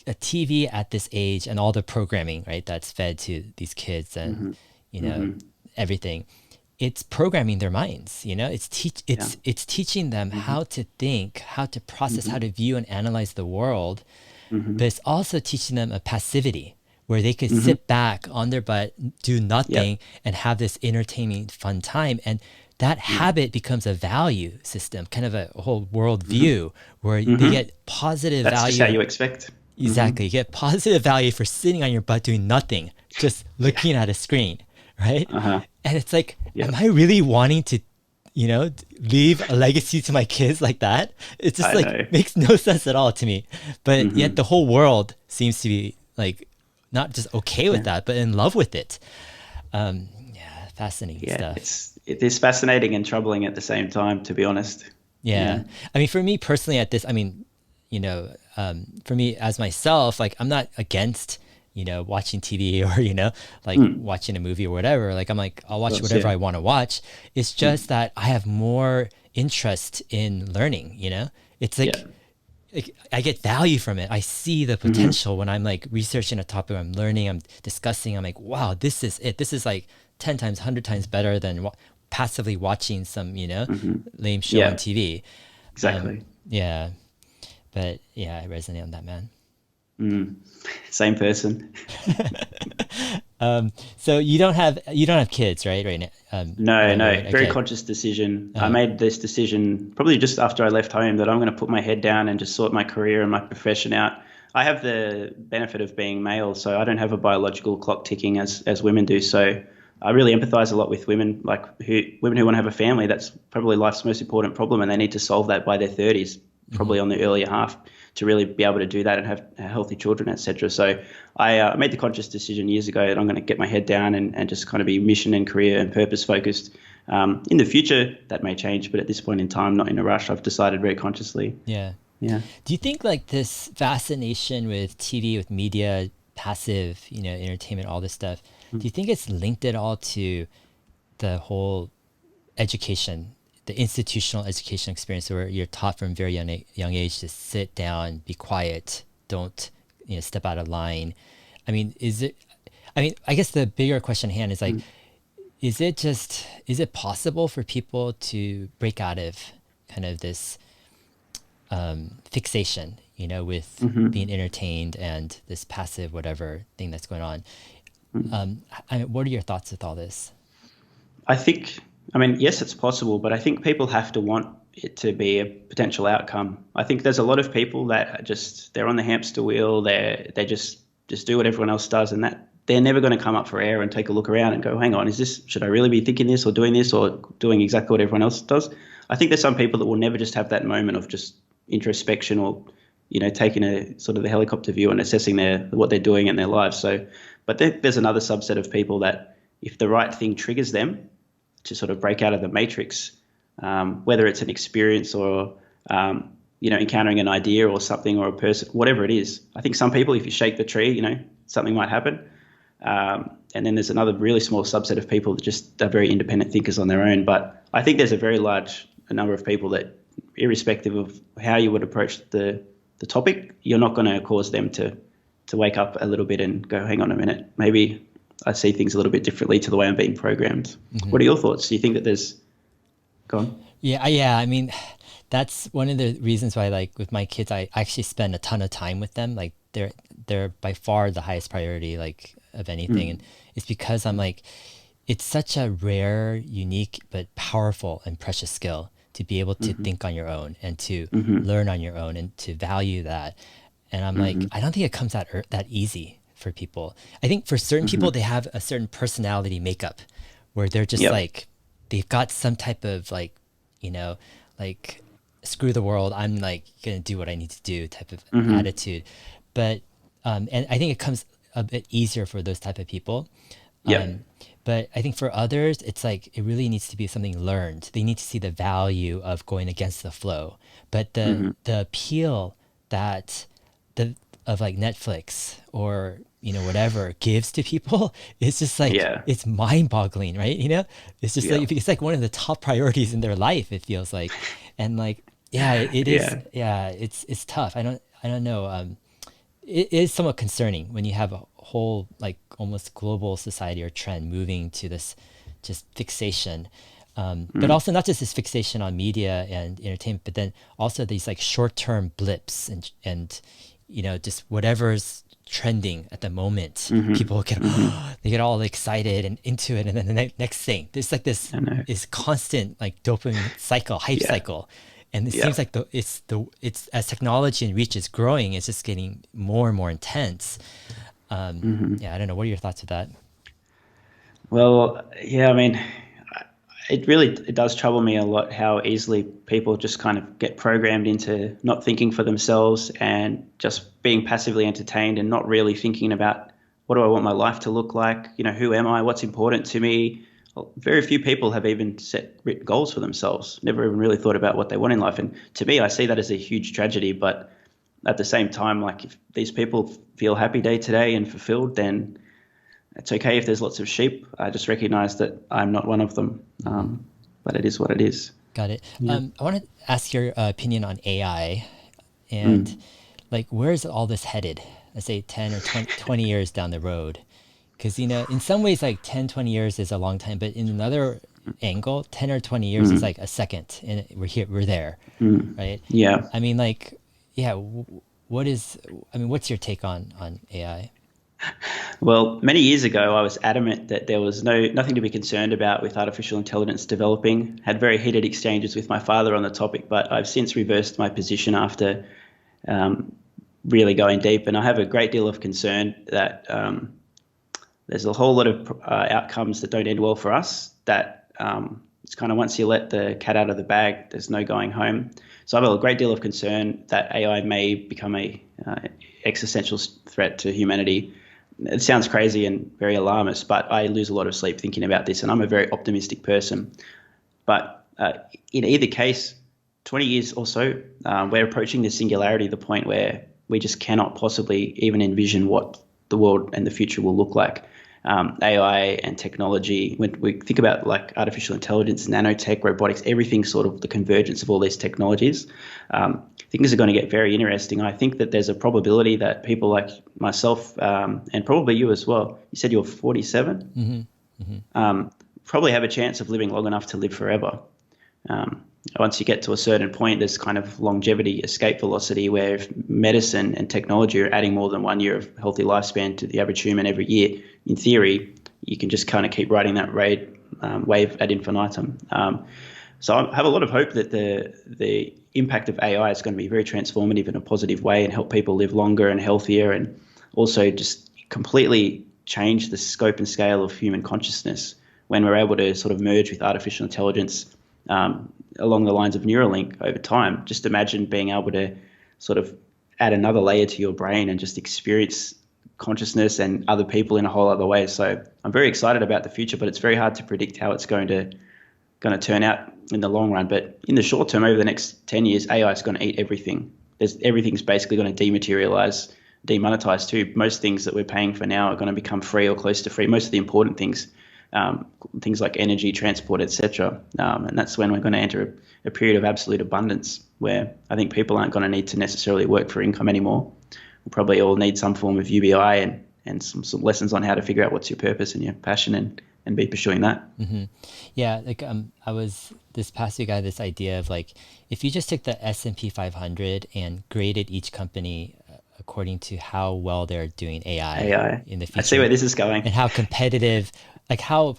TV at this age and all the programming, right, that's fed to these kids and everything, it's programming their minds. It's teaching them how to think, how to process, how to view and analyze the world, but it's also teaching them a passivity where they could sit back on their butt, do nothing, and have this entertaining, fun time. And that habit becomes a value system, kind of a whole world view where they get positive value. That's just how you expect. Exactly. You get positive value for sitting on your butt doing nothing, just looking at a screen, right? And it's like, am I really wanting to, leave a legacy to my kids like that? It's just makes no sense at all to me. But yet the whole world seems to be like, not just okay with that, but in love with it. Fascinating stuff. It is fascinating and troubling at the same time, to be honest. Yeah. I mean, for me personally for me as myself, like I'm not against, watching TV or, watching a movie or whatever. Like I'm like, I'll watch whatever I want to watch. It's just that I have more interest in learning, It's like, I get value from it. I see the potential when I'm like researching a topic, I'm learning, I'm discussing. I'm like, wow, this is it. This is like 10 times, 100 times better than passively watching some, lame show on Yeah, TV. exactly. Yeah, but yeah, I resonate on that, man. Same person. So you don't have kids, right? Right now, No, not no, married. very Okay. conscious decision. I Uh, made this decision probably just after I left home that I'm going to put my head down and just sort my career and my profession out. I have the benefit of being male, so I don't have a biological clock ticking as women do. So I really empathize a lot with women, like women who want to have a family. That's probably life's most important problem, and they need to solve that by their 30s, mhm. probably on the earlier half, to really be able to do that and have healthy children, etc. So I made the conscious decision years ago that I'm going to get my head down and just kind of be mission and career and purpose focused. In the future, that may change, but at this point in time, not in a rush. I've decided very consciously. Yeah. Yeah. Do you think like this fascination with TV, with media, passive, entertainment, all this stuff, do you think it's linked at all to the whole education, the institutional education experience where you're taught from very young age to sit down, be quiet, don't, step out of line? I mean, I guess the bigger question at hand is like, is it possible for people to break out of kind of this fixation, with being entertained and this passive whatever thing that's going on? What are your thoughts with all this? I think, I mean, yes, it's possible, but I think people have to want it to be a potential outcome. I think there's a lot of people that are they're on the hamster wheel. They just do what everyone else does, and that they're never going to come up for air and take a look around and go, hang on, should I really be thinking this or doing this or doing exactly what everyone else does? I think there's some people that will never just have that moment of just introspection or, taking a sort of the helicopter view and assessing what they're doing in their lives. So, but there's another subset of people that if the right thing triggers them to sort of break out of the matrix, whether it's an experience or, encountering an idea or something or a person, whatever it is. I think some people, if you shake the tree, something might happen. And then there's another really small subset of people that just are very independent thinkers on their own. But I think there's a very large number of people that, irrespective of how you would approach the topic, you're not going to cause them to wake up a little bit and go, hang on a minute, maybe I see things a little bit differently to the way I'm being programmed. What are your thoughts? Do you think that there's gone? Yeah. I mean, that's one of the reasons why, like, with my kids, I actually spend a ton of time with them. Like, they're by far the highest priority, like, of anything, and it's because I'm like, it's such a rare, unique, but powerful and precious skill to be able to think on your own and to learn on your own and to value that. And I'm like, I don't think it comes out that easy for people. I think for certain people, they have a certain personality makeup where they're just Yep. like, they've got some type of like, like, screw the world, I'm like gonna do what I need to do type of attitude. But and I think it comes a bit easier for those type of people. Yep. But I think for others, it's like it really needs to be something learned. They need to see the value of going against the flow. But the appeal that the of like Netflix or whatever gives to people is just like Yeah. it's mind-boggling, right? It's just Yeah. like it's like one of the top priorities in their life. It feels like, and like yeah, it is. Yeah. Yeah, it's tough. I don't know. It is somewhat concerning when you have a whole like almost global society or trend moving to this just fixation, but also not just this fixation on media and entertainment, but then also these like short-term blips and just whatever's trending at the moment. People get they get all excited and into it, and then the next thing there's like this I know. is constant like dopamine cycle, hype Yeah. cycle. And it Yeah. seems like it's as technology and reach is growing, it's just getting more and more intense. Yeah, I don't know. What are your thoughts of that? Well, yeah, I mean, it does trouble me a lot how easily people just kind of get programmed into not thinking for themselves and just being passively entertained and not really thinking about what do I want my life to look like? Who am I? What's important to me? Well, very few people have even set goals for themselves, never even really thought about what they want in life. And to me, I see that as a huge tragedy. But at the same time, like if these people feel happy day to day and fulfilled, then it's okay if there's lots of sheep. I just recognize that I'm not one of them. But it is what it is. Got it. Yeah. I want to ask your opinion on AI. And like, where's all this headed? Let's say 10 or 20 years down the road. Because, in some ways, like 10, 20 years is a long time, but in another angle, 10 or 20 years is like a second, and we're here, we're there, right? Yeah. I mean, like, yeah, what's your take on AI? Well, many years ago, I was adamant that there was nothing to be concerned about with artificial intelligence developing. Had very heated exchanges with my father on the topic, but I've since reversed my position after really going deep, and I have a great deal of concern that there's a whole lot of outcomes that don't end well for us. That it's kind of once you let the cat out of the bag, there's no going home. So I have a great deal of concern that AI may become a existential threat to humanity. It sounds crazy and very alarmist, but I lose a lot of sleep thinking about this, and I'm a very optimistic person. But in either case, 20 years or so, we're approaching the singularity, the point where we just cannot possibly even envision what the world and the future will look like. AI and technology, when we think about like artificial intelligence, nanotech, robotics, everything sort of the convergence of all these technologies, things are going to get very interesting. I think that there's a probability that people like myself and probably you as well, you said you're 47, probably have a chance of living long enough to live forever. Once you get to a certain point, there's kind of longevity, escape velocity, where if medicine and technology are adding more than 1 year of healthy lifespan to the average human every year, in theory, you can just kind of keep riding that wave ad infinitum. So I have a lot of hope that the impact of AI is going to be very transformative in a positive way and help people live longer and healthier, and also just completely change the scope and scale of human consciousness when we're able to sort of merge with artificial intelligence along the lines of Neuralink over time. Just imagine being able to sort of add another layer to your brain and just experience consciousness and other people in a whole other way. So I'm very excited about the future, but it's very hard to predict how it's going to turn out in the long run. But in the short term, over the next 10 years, AI is going to eat everything. Everything's basically going to dematerialize, demonetize too. Most things that we're paying for now are going to become free or close to free. Most of the important things, things like energy, transport, etc. And that's when we're going to enter a period of absolute abundance, where I think people aren't going to need to necessarily work for income anymore. We'll probably all need some form of UBI and some lessons on how to figure out what's your purpose and your passion, and be pursuing that. Yeah, like I was this past week, I had this idea of like, if you just took the S&P 500 and graded each company according to how well they're doing AI in the future. I see where this is going. And how competitive, like how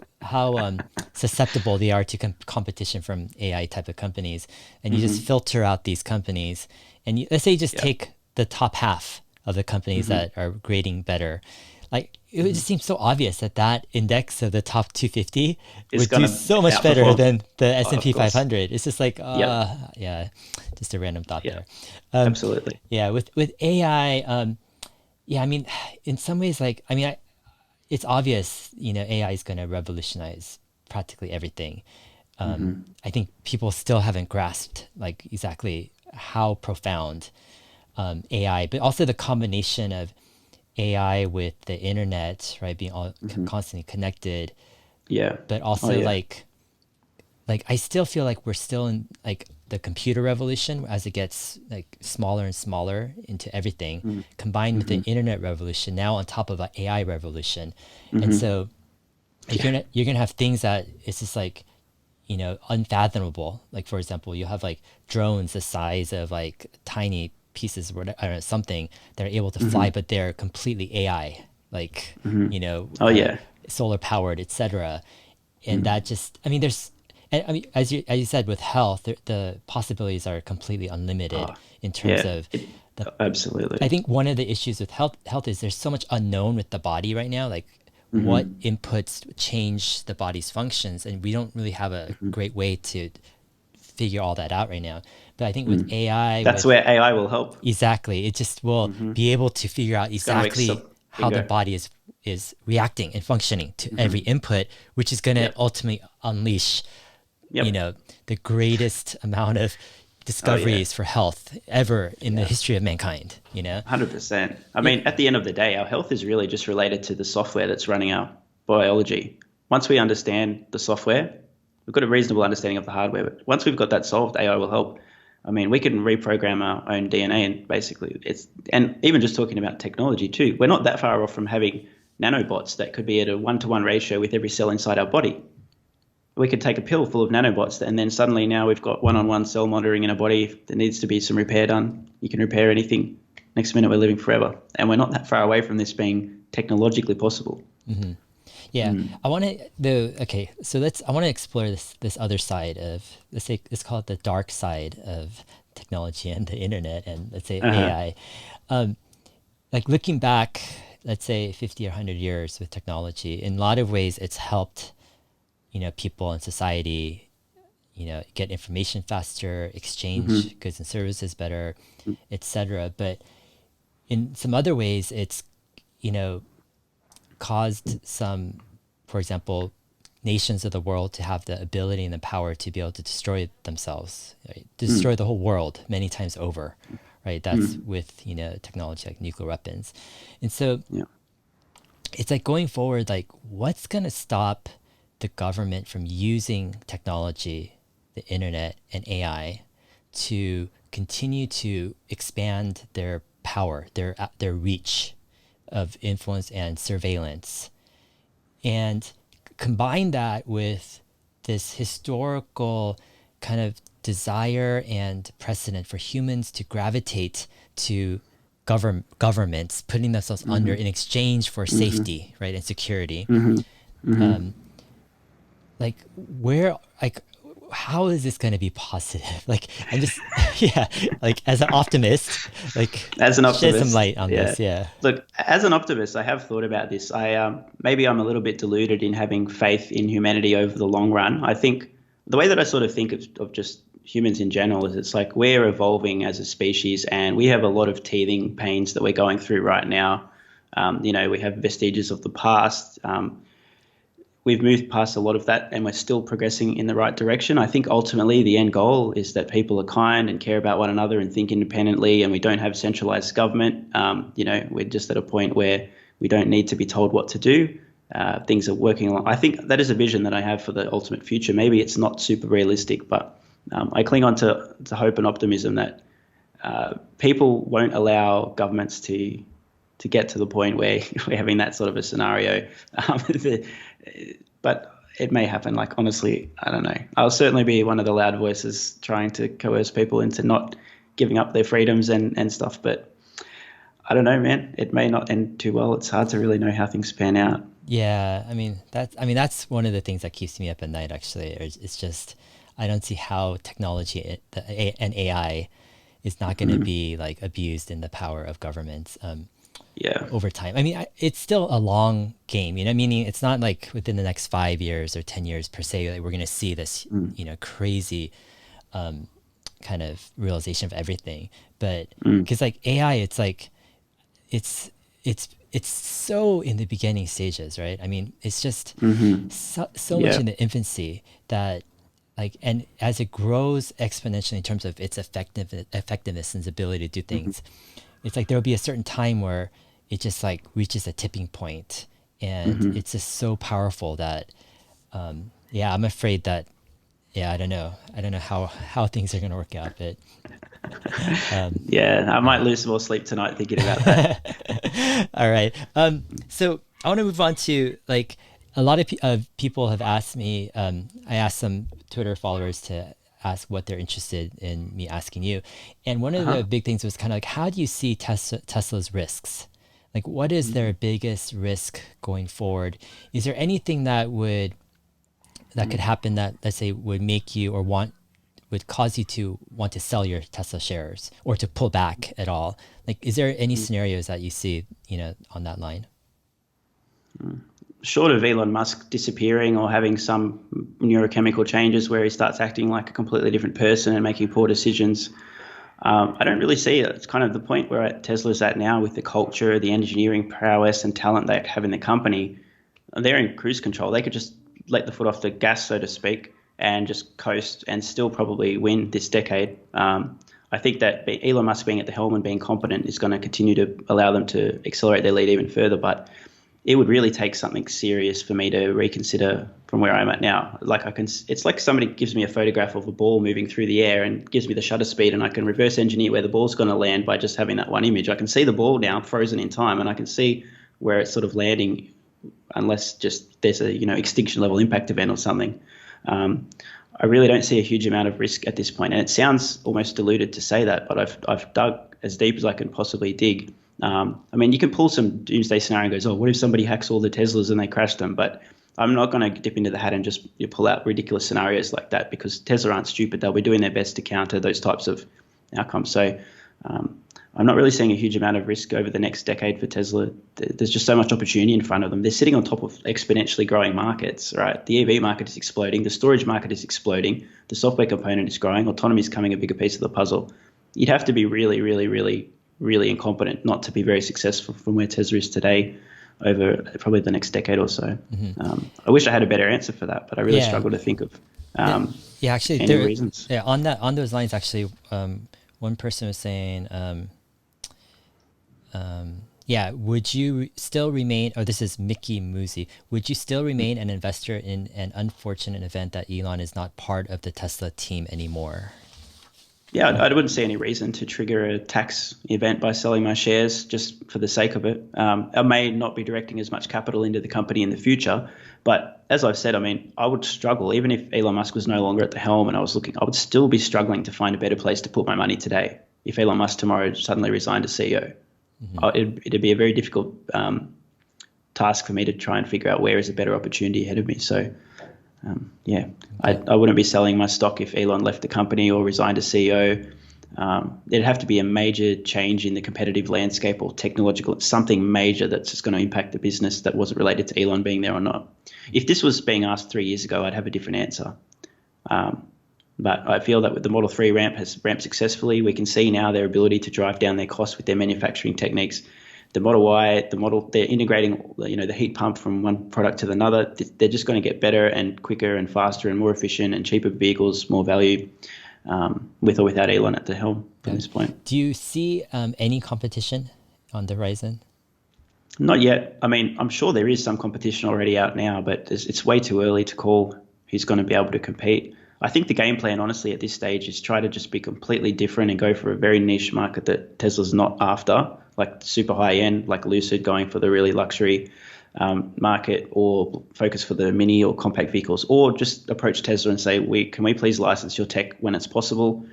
susceptible they are to competition from AI type of companies. And you just filter out these companies, and let's say you just take the top half of the companies that are grading better. Like, it would just seem so obvious that index of the top 250 would do so much better than the S&P 500. It's just like, yeah, just a random thought there. Absolutely. Yeah, with AI, yeah, I mean, in some ways, like, I mean, it's obvious, AI is going to revolutionize practically everything. I think people still haven't grasped like exactly how profound AI, but also the combination of AI with the internet, right, being all constantly connected. Yeah. But also like I still feel like we're still in like the computer revolution as it gets like smaller and smaller into everything, combined with the internet revolution now on top of an AI revolution. And so you're gonna have things that it's just like, unfathomable. Like, for example, you have like drones the size of like tiny pieces, I don't know, something that are able to fly, but they're completely AI, like, solar powered, etc. And that just, I mean, as you said, with health, the possibilities are completely unlimited in terms of absolutely. I think one of the issues with health is there's so much unknown with the body right now, like what inputs change the body's functions, and we don't really have a great way to figure all that out right now. But I think with AI, that's where AI will help. Exactly, it just will be able to figure out exactly how the body is reacting and functioning to every input, which is going to ultimately unleash, the greatest amount of discoveries for health ever in the history of mankind. 100%. I mean, at the end of the day, our health is really just related to the software that's running our biology. Once we understand the software, we've got a reasonable understanding of the hardware, but once we've got that solved, AI will help. I mean, we can reprogram our own DNA, and basically and even just talking about technology too, we're not that far off from having nanobots that could be at a 1-to-1 ratio with every cell inside our body. We could take a pill full of nanobots, and then suddenly now we've got one-on-one cell monitoring in a body. If there needs to be some repair done, you can repair anything. Next minute we're living forever, and we're not that far away from this being technologically possible. Mm-hmm. Yeah, I want to explore this other side of, let's call it the dark side of technology and the internet, and let's say AI. Like looking back, let's say 50 or 100 years with technology, in a lot of ways it's helped, people in society, get information faster, exchange goods and services better, etc. But in some other ways, it's, caused some, for example, nations of the world to have the ability and the power to be able to destroy themselves, right? Destroy the whole world many times over, right? That's with, technology like nuclear weapons. And so it's like going forward, like what's going to stop the government from using technology, the internet and AI to continue to expand their power, their reach of influence and surveillance, and combine that with this historical kind of desire and precedent for humans to gravitate to governments, putting themselves under in exchange for safety, right, and security. Like how is this going to be positive? Like, I'm just, like as an optimist, like shed some light on this. Yeah. Look, as an optimist, I have thought about this. Maybe I'm a little bit deluded in having faith in humanity over the long run. I think the way that I sort of think of just humans in general is it's like we're evolving as a species, and we have a lot of teething pains that we're going through right now. We have vestiges of the past. We've moved past a lot of that, and we're still progressing in the right direction. I think ultimately the end goal is that people are kind and care about one another and think independently, and we don't have centralized government. We're just at a point where we don't need to be told what to do. Things are working along. I think that is a vision that I have for the ultimate future. Maybe it's not super realistic, but I cling on to hope and optimism that people won't allow governments to get to the point where we're having that sort of a scenario. But it may happen. Like, honestly, I don't know. I'll certainly be one of the loud voices trying to coerce people into not giving up their freedoms and stuff. But I don't know, man. It may not end too well. It's hard to really know how things pan out. Yeah, that's one of the things that keeps me up at night, actually. It's just, I don't see how technology and AI is not going to be like abused in the power of governments. Over time. It's still a long game, meaning it's not like within the next 5 years or 10 years per se that we're going to see this, crazy kind of realization of everything. But because like AI, it's like, it's so in the beginning stages, right? It's just so much in the infancy that like, and as it grows exponentially in terms of its effectiveness and its ability to do things, it's like there'll be a certain time where it just like reaches a tipping point, and it's just so powerful that, I'm afraid that, I don't know how things are going to work out, but I might lose some more sleep tonight thinking about that. All right. So I want to move on to like a lot of people have asked me. I asked some Twitter followers to ask what they're interested in me asking you, and one of the big things was kind of like, how do you see Tesla's risks? Like, what is their biggest risk going forward? Is there anything that could happen that, let's say, would make you would cause you to want to sell your Tesla shares or to pull back at all? Like, is there any scenarios that you see, on that line? Short of Elon Musk disappearing or having some neurochemical changes where he starts acting like a completely different person and making poor decisions, I don't really see it. It's kind of the point where Tesla's at now with the culture, the engineering prowess and talent they have in the company. They're in cruise control. They could just let the foot off the gas, so to speak, and just coast and still probably win this decade. I think that Elon Musk being at the helm and being competent is going to continue to allow them to accelerate their lead even further. But it would really take something serious for me to reconsider from where I'm at now. It's like somebody gives me a photograph of a ball moving through the air and gives me the shutter speed, and I can reverse engineer where the ball's going to land by just having that one image. I can see the ball now frozen in time, and I can see where it's sort of landing, unless just there's a extinction level impact event or something. I really don't see a huge amount of risk at this point, and it sounds almost deluded to say that, but I've dug as deep as I can possibly dig. I mean, you can pull some doomsday scenario and goes, oh, what if somebody hacks all the Teslas and they crash them? But I'm not going to dip into the hat and just pull out ridiculous scenarios like that, because Tesla aren't stupid. They'll be doing their best to counter those types of outcomes. So I'm not really seeing a huge amount of risk over the next decade for Tesla. There's just so much opportunity in front of them. They're sitting on top of exponentially growing markets, right? The EV market is exploding. The storage market is exploding. The software component is growing. Autonomy is becoming a bigger piece of the puzzle. You'd have to be really, really, really, really incompetent not to be very successful from where Tesla is today over probably the next decade or so. I wish I had a better answer for that, but I really struggle to think of actually, any reasons. Yeah, on those lines, actually, one person was saying, would you still remain, this is Mickey Musi, would you still remain an investor in an unfortunate event that Elon is not part of the Tesla team anymore? Yeah, I wouldn't see any reason to trigger a tax event by selling my shares just for the sake of it. I may not be directing as much capital into the company in the future, but as I've said, I mean, I would struggle, even if Elon Musk was no longer at the helm and I would still be struggling to find a better place to put my money today. If Elon Musk tomorrow suddenly resigned as CEO, it'd be a very difficult task for me to try and figure out where is a better opportunity ahead of me. So I wouldn't be selling my stock if Elon left the company or resigned as CEO. There'd have to be a major change in the competitive landscape or technological, something major that's just going to impact the business that wasn't related to Elon being there or not. If this was being asked 3 years ago, I'd have a different answer. But I feel that with the Model 3 ramp has ramped successfully, we can see now their ability to drive down their costs with their manufacturing techniques. The Model Y, they're integrating, the heat pump from one product to another. They're just going to get better and quicker and faster and more efficient and cheaper vehicles, more value, with or without Elon at the helm at this point. Do you see any competition on the horizon? Not yet. I mean, I'm sure there is some competition already out now, but it's way too early to call who's going to be able to compete. I think the game plan, honestly, at this stage is try to just be completely different and go for a very niche market that Tesla's not after, like super high end, like Lucid going for the really luxury market, or focus for the mini or compact vehicles, or just approach Tesla and say, can we please license your tech when it's possible,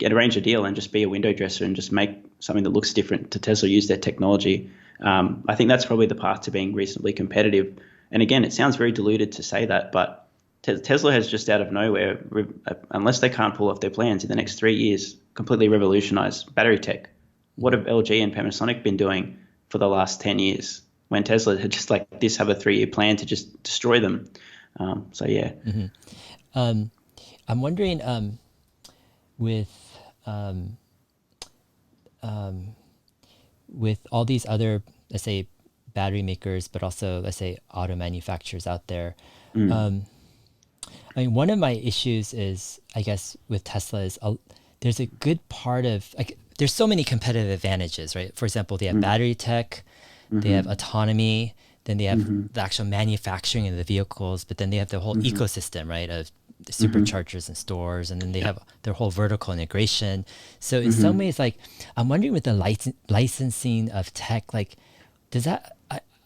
arrange a deal and just be a window dresser and just make something that looks different to Tesla, use their technology. I think that's probably the path to being reasonably competitive. And again, it sounds very deluded to say that, but Tesla has just out of nowhere, unless they can't pull off their plans in the next 3 years, completely revolutionized battery tech. What have LG and Panasonic been doing for the last 10 years when Tesla had just like this have a 3-year plan to just destroy them? I'm wondering with all these other, let's say, battery makers, but also, let's say, auto manufacturers out there, I mean, one of my issues is, I guess, with Tesla is there's a good part of, like, there's so many competitive advantages, right? For example, they have battery tech, they have autonomy, then they have the actual manufacturing of the vehicles, but then they have the whole ecosystem, right, of the superchargers and stores, and then they have their whole vertical integration. So in some ways, like, I'm wondering with the licensing of tech, like, does that,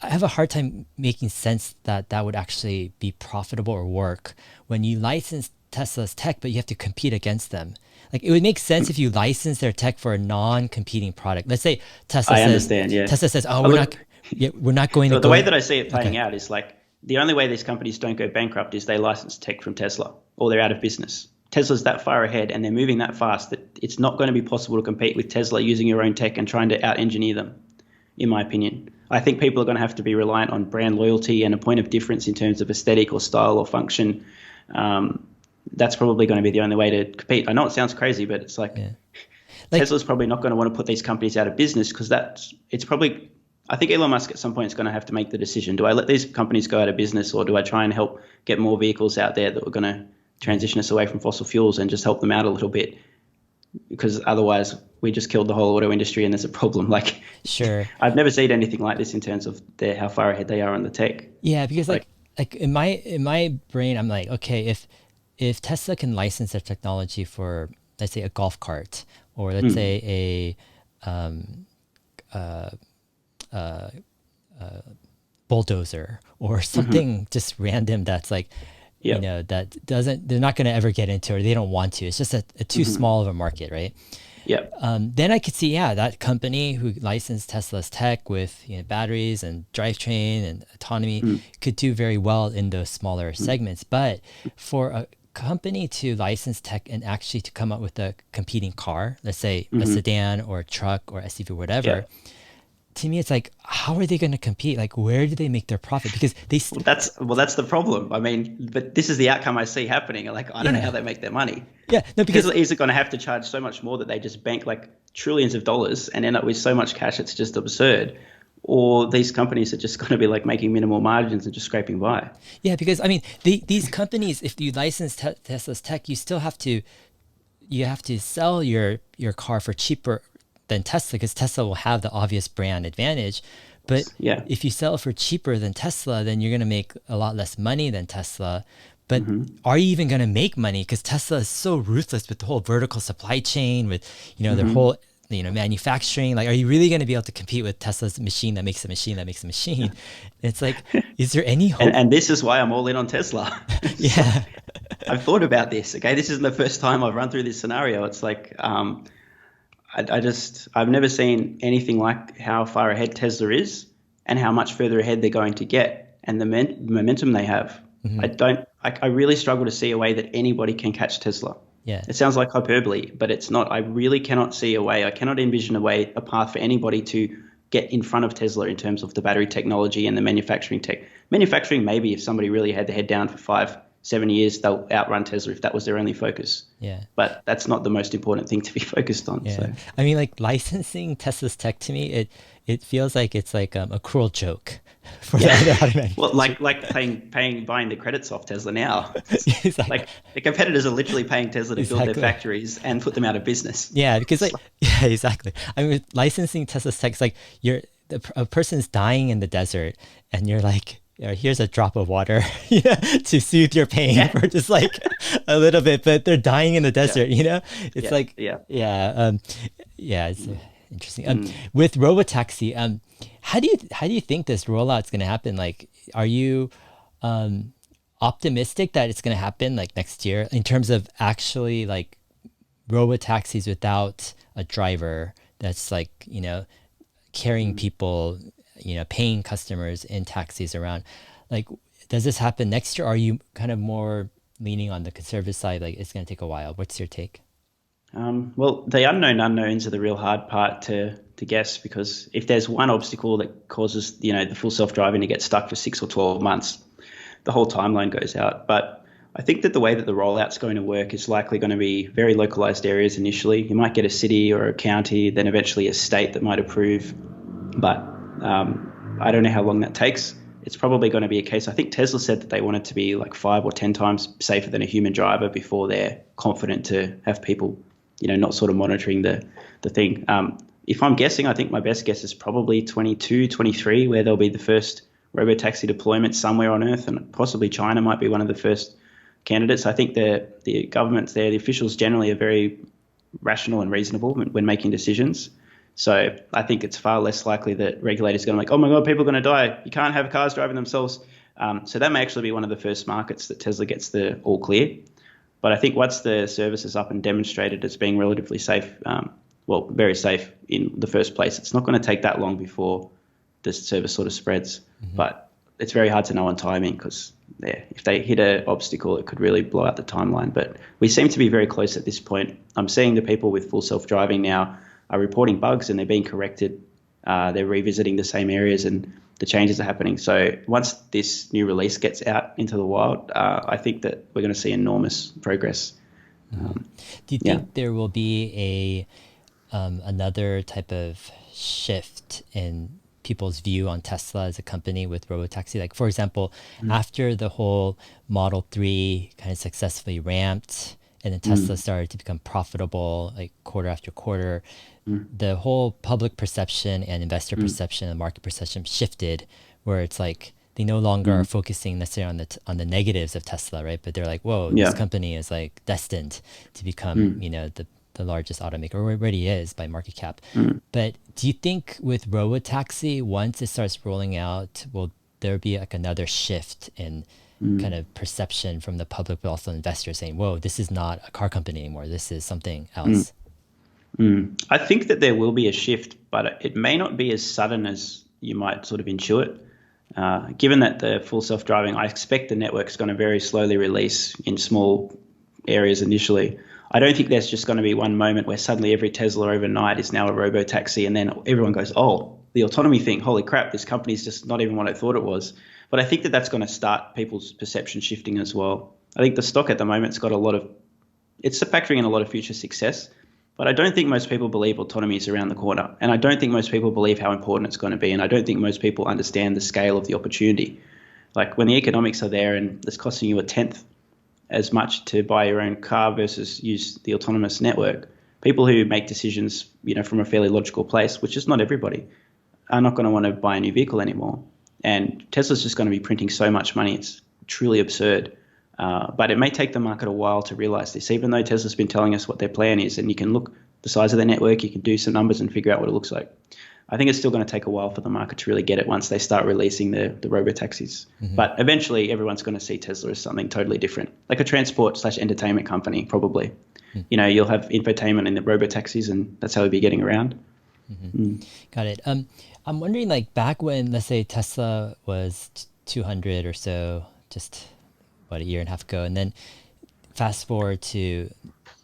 I have a hard time making sense that that would actually be profitable or work when you license Tesla's tech, but you have to compete against them. Like, it would make sense if you license their tech for a non-competing product. Let's say Tesla says, "Oh, we're not going to." The way that I see it playing out is like the only way these companies don't go bankrupt is they license tech from Tesla, or they're out of business. Tesla's that far ahead, and they're moving that fast that it's not going to be possible to compete with Tesla using your own tech and trying to out-engineer them, in my opinion. I think people are going to have to be reliant on brand loyalty and a point of difference in terms of aesthetic or style or function. That's probably going to be the only way to compete. I know it sounds crazy, but it's like Tesla's probably not going to want to put these companies out of business, because I think Elon Musk at some point is going to have to make the decision. Do I let these companies go out of business, or do I try and help get more vehicles out there that are going to transition us away from fossil fuels and just help them out a little bit? because otherwise we just killed the whole auto industry and there's a problem. Like, Sure. I've never seen anything like this in terms of how far ahead they are on the tech. Yeah, because Like, like in my brain, I'm like, okay, if Tesla can license their technology for, let's say, a golf cart, or let's mm, say a bulldozer, or hmm something just random that's like, you yeah, know, that doesn't, they're not going to ever get into, or they don't want to. It's just a too hmm small of a market, right? yeah, Then I could see, yeah, that company who licensed Tesla's tech with, you know, batteries and drivetrain and autonomy mm, could do very well in those smaller mm, segments. But for a company to license tech and actually to come up with a competing car, let's say a hmm sedan or a truck or SUV or yeah. whatever, to me it's like, how are they going to compete? Like, where do they make their profit? Because Well, that's the problem. I mean, but this is the outcome I see happening. Like, I don't know how yeah, they make their money. yeah, no, because Tesla is going to have to charge so much more that they just bank like trillions of dollars and end up with so much cash it's just absurd. Or these companies are just going to be like making minimal margins and just scraping by. yeah, because I mean, these companies, if you license Tesla's tech, you have to sell your car for cheaper than Tesla, because Tesla will have the obvious brand advantage. But Yeah. if you sell it for cheaper than Tesla, then you're going to make a lot less money than Tesla. But hmm are you even going to make money? Because Tesla is so ruthless with the whole vertical supply chain, with, you know, their hmm whole, you know, manufacturing. Like, are you really going to be able to compete with Tesla's machine that makes a machine that makes a machine? It's like, is there any And hope? and this is why I'm all in on Tesla. It's like, Yeah. I've thought about this. Okay, this isn't the first time I've run through this scenario. It's like I've never seen anything like how far ahead Tesla is and how much further ahead they're going to get and the momentum they have. Hmm. I really struggle to see a way that anybody can catch Tesla. Yeah. It sounds like hyperbole, but it's not. I really cannot see a way. I cannot envision a path for anybody to get in front of Tesla in terms of the battery technology and the manufacturing tech. Manufacturing, maybe if somebody really had their head down for 5, 7 years, they'll outrun Tesla if that was their only focus. Yeah. But that's not the most important thing to be focused on. Yeah, So I mean, like, licensing Tesla's tech, to me, it feels like it's like a cruel joke for the yeah, other auto well, manufacturers. like buying the credits off Tesla now. It's Exactly, like the competitors are literally paying Tesla to build their exactly. factories and put them out of business. Yeah, because It's like, like, yeah, exactly. I mean, with licensing Tesla's tech, it's like a person's dying in the desert, and you're like, here's a drop of water, yeah, to soothe your pain yeah, for just like a little bit, but they're dying in the yeah, desert, you know? It's yeah, like, yeah. yeah, yeah, it's interesting. Mm. With Robotaxi, how do you think this rollout's going to happen? Like, are you um, optimistic that it's going to happen like next year in terms of actually like Robotaxis without a driver that's like, you know, carrying Mm. people, you know, paying customers in taxis around? Like, does this happen next year? Or are you kind of more leaning on the conservative side? Like, it's going to take a while. What's your take? Well, the unknown unknowns are the real hard part to guess because if there's one obstacle that causes the full self driving to get stuck for 6 or 12 months, the whole timeline goes out. But I think that the way that the rollout's going to work is likely going to be very localized areas initially. You might get a city or a county, then eventually a state that might approve. But I don't know how long that takes. It's probably going to be a case. I think Tesla said that they want it to be like 5 or 10 times safer than a human driver before they're confident to have people, not sort of monitoring the thing. If I'm guessing, I think my best guess is probably 22, 23, where there'll be the first robotaxi deployment somewhere on Earth, and possibly China might be one of the first candidates. I think the governments there, the officials generally are very rational and reasonable when making decisions. So I think it's far less likely that regulators are going to like, oh my God, people are going to die. You can't have cars driving themselves. So that may actually be one of the first markets that Tesla gets the all clear. But I think once the service is up and demonstrated as being relatively safe, very safe in the first place, it's not going to take that long before the service sort of spreads. Hmm. But it's very hard to know on timing because if they hit an obstacle, it could really blow out the timeline. But we seem to be very close at this point. I'm seeing the people with full self-driving now are reporting bugs and they're being corrected. They're revisiting the same areas and the changes are happening. So once this new release gets out into the wild, I think that we're going to see enormous progress. Hmm. Do you Yeah. think there will be another type of shift in people's view on Tesla as a company with Robotaxi? Like, for example, Mm. after the whole Model 3 kind of successfully ramped and then Tesla started to become profitable like quarter after quarter, the whole public perception and investor perception and market perception shifted, where it's like they no longer are focusing necessarily on on the negatives of Tesla, right? But they're like, whoa, this company is like destined to become, the largest automaker, or already is by market cap. But do you think with Robotaxi, once it starts rolling out, will there be like another shift in kind of perception from the public, but also investors saying, whoa, this is not a car company anymore. This is something else. I think that there will be a shift, but it may not be as sudden as you might sort of intuit. Given that the full self-driving, I expect the network's going to very slowly release in small areas initially. I don't think there's just going to be one moment where suddenly every Tesla overnight is now a Robotaxi, and then everyone goes, oh, the autonomy thing, holy crap, this company's just not even what I thought it was. But I think that that's going to start people's perception shifting as well. I think the stock at the moment's got it's factoring in a lot of future success, but I don't think most people believe autonomy is around the corner. And I don't think most people believe how important it's going to be. And I don't think most people understand the scale of the opportunity. Like when the economics are there and it's costing you a tenth as much to buy your own car versus use the autonomous network, people who make decisions, from a fairly logical place, which is not everybody, are not going to want to buy a new vehicle anymore. And Tesla's just going to be printing so much money. It's truly absurd. But it may take the market a while to realize this, even though Tesla's been telling us what their plan is, and you can look the size of their network, you can do some numbers and figure out what it looks like. I think it's still going to take a while for the market to really get it once they start releasing the Robotaxis. But eventually everyone's going to see Tesla as something totally different, like a transport/entertainment company, probably. You'll have infotainment in the Robotaxis, and that's how we'll be getting around. Got it. I'm wondering, like, back when, let's say, Tesla was 200 or so, just a year and a half ago, and then fast forward to,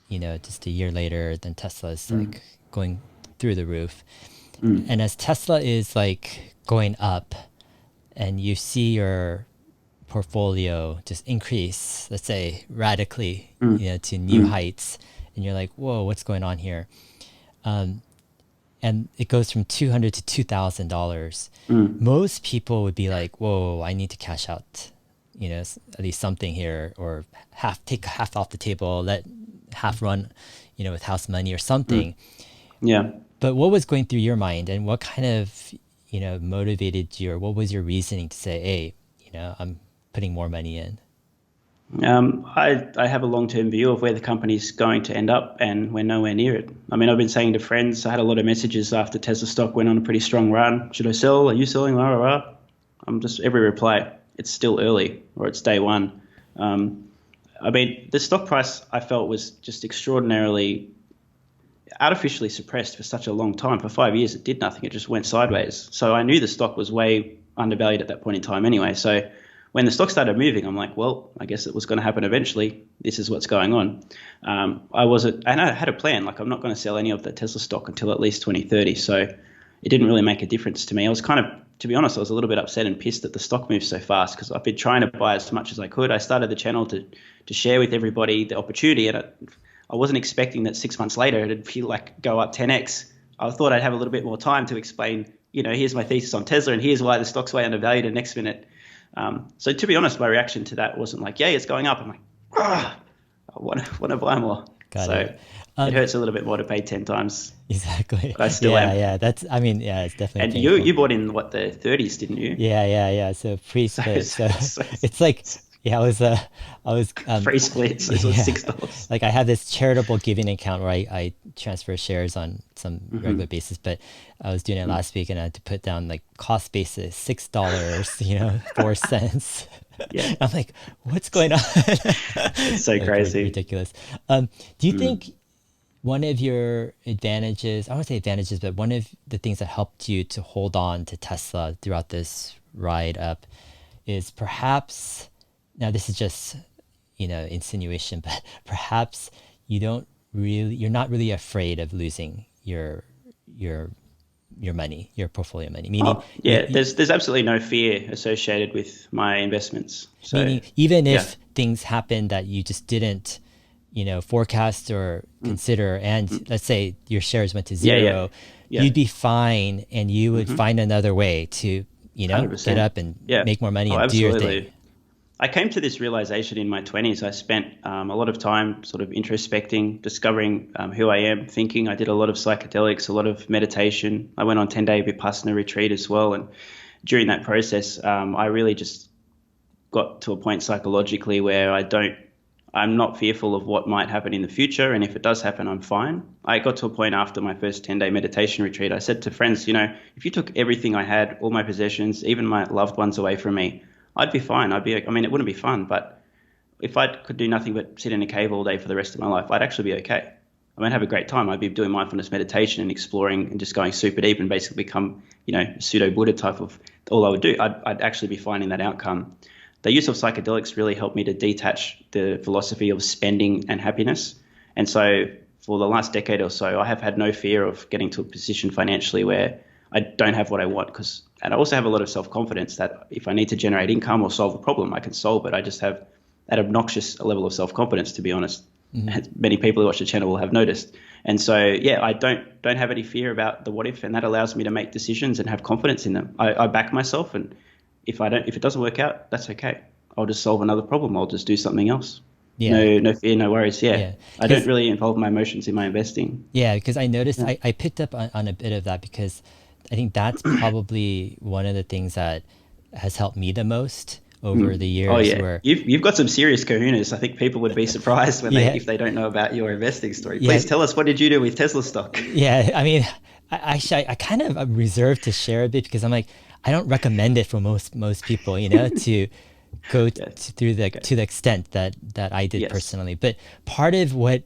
just a year later, then Tesla's like going through the roof. And as Tesla is like going up and you see your portfolio just increase, let's say radically, to new heights, and you're like, whoa, what's going on here? And it goes from $200 to $2,000. Most people would be like, whoa, I need to cash out, at least something here, or take half off the table, let half run, with house money or something. Yeah. But what was going through your mind, and what kind of, motivated you, or what was your reasoning to say, hey, I'm putting more money in? I have a long-term view of where the company's going to end up, and we're nowhere near it. I mean, I've been saying to friends, I had a lot of messages after Tesla stock went on a pretty strong run. Should I sell? Are you selling? Rah, rah, rah. I'm just, every reply, it's still early, or it's day one. I mean, the stock price I felt was just extraordinarily artificially suppressed for such a long time. For 5 years, it did nothing. It just went sideways. So I knew the stock was way undervalued at that point in time anyway. So when the stock started moving, I'm like, well, I guess it was going to happen eventually. This is what's going on. And I had a plan. Like, I'm not going to sell any of the Tesla stock until at least 2030. So it didn't really make a difference to me. I was kind of, to be honest, I was a little bit upset and pissed that the stock moved so fast, because I've been trying to buy as much as I could. I started the channel to share with everybody the opportunity, and I wasn't expecting that 6 months later it'd feel like go up 10x. I thought I'd have a little bit more time to explain, here's my thesis on Tesla, and here's why the stock's way undervalued, and next minute. So to be honest, my reaction to that wasn't like, yay, it's going up. I'm like, I want to buy more. Got it. It hurts a little bit more to pay 10 times. Exactly. But I still am. Yeah. It's definitely. And painful. you bought in the 30s, didn't you? Yeah. So pre-split. So it's like, I was free splits. So it's $6. Like, I have this charitable giving account where I transfer shares on some regular basis, but I was doing it last week, and I had to put down like cost basis $6, 4 cents. Yeah. I'm like, what's going on? It's so crazy. Ridiculous. Do you think one of your advantages, I won't say advantages, but one of the things that helped you to hold on to Tesla throughout this ride up is perhaps, now this is just, insinuation, but perhaps you're not really afraid of losing your money, your portfolio money. Meaning, there's absolutely no fear associated with my investments. So, meaning, even if things happen that you just didn't, forecast or consider, and let's say your shares went to zero, you'd be fine, and you would find another way to, 100%. get up and make more money and do your thing. I came to this realization in my 20s. I spent a lot of time sort of introspecting, discovering who I am, thinking. I did a lot of psychedelics, a lot of meditation. I went on 10-day Vipassana retreat as well. And during that process, I really just got to a point psychologically where I'm not fearful of what might happen in the future. And if it does happen, I'm fine. I got to a point after my first 10-day meditation retreat, I said to friends, if you took everything I had, all my possessions, even my loved ones away from me, I'd be fine. It wouldn't be fun, but if I could do nothing but sit in a cave all day for the rest of my life, I'd actually be okay. I might have a great time. I'd be doing mindfulness meditation and exploring and just going super deep and basically become, pseudo Buddha type of all I would do. I'd actually be finding that outcome. The use of psychedelics really helped me to detach the philosophy of spending and happiness. And so for the last decade or so, I have had no fear of getting to a position financially where I don't have what I want. And I also have a lot of self-confidence that if I need to generate income or solve a problem, I can solve it. I just have that obnoxious level of self-confidence, to be honest. Mm-hmm. Many people who watch the channel will have noticed. And so, I don't have any fear about the what if, and that allows me to make decisions and have confidence in them. I back myself, and if it doesn't work out, that's okay. I'll just solve another problem. I'll just do something else. Yeah. No fear, no worries. Yeah. I don't really involve my emotions in my investing. Yeah, because I noticed I picked up on a bit of that, because I think that's probably one of the things that has helped me the most over the years. Oh yeah, where you've got some serious kahunas. I think people would be surprised when if they don't know about your investing story. Please tell us, what did you do with Tesla stock? Yeah, I mean, I kind of am reserved to share a bit, because I'm like, I don't recommend it for most people, to go through to the extent that I did personally. But part of what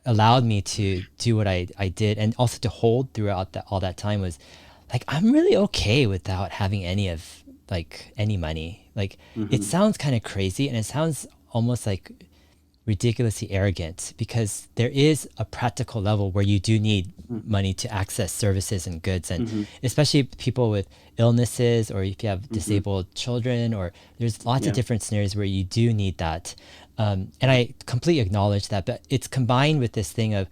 allowed me to do what I did, and also to hold throughout all that time, was like, I'm really okay without having any money. Like, it sounds kind of crazy, and it sounds almost like ridiculously arrogant, because there is a practical level where you do need money to access services and goods, and especially people with illnesses, or if you have disabled children, or there's lots of different scenarios where you do need that. And I completely acknowledge that, but it's combined with this thing of,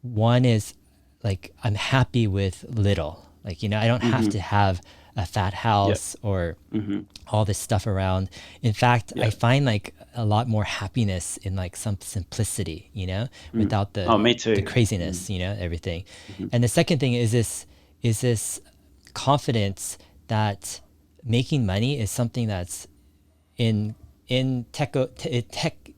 one is like, I'm happy with little, like, I don't have to have a fat house or all this stuff around. In fact, I find like a lot more happiness in like some simplicity, without the craziness, everything. And the second thing is this confidence that making money is something that's in tech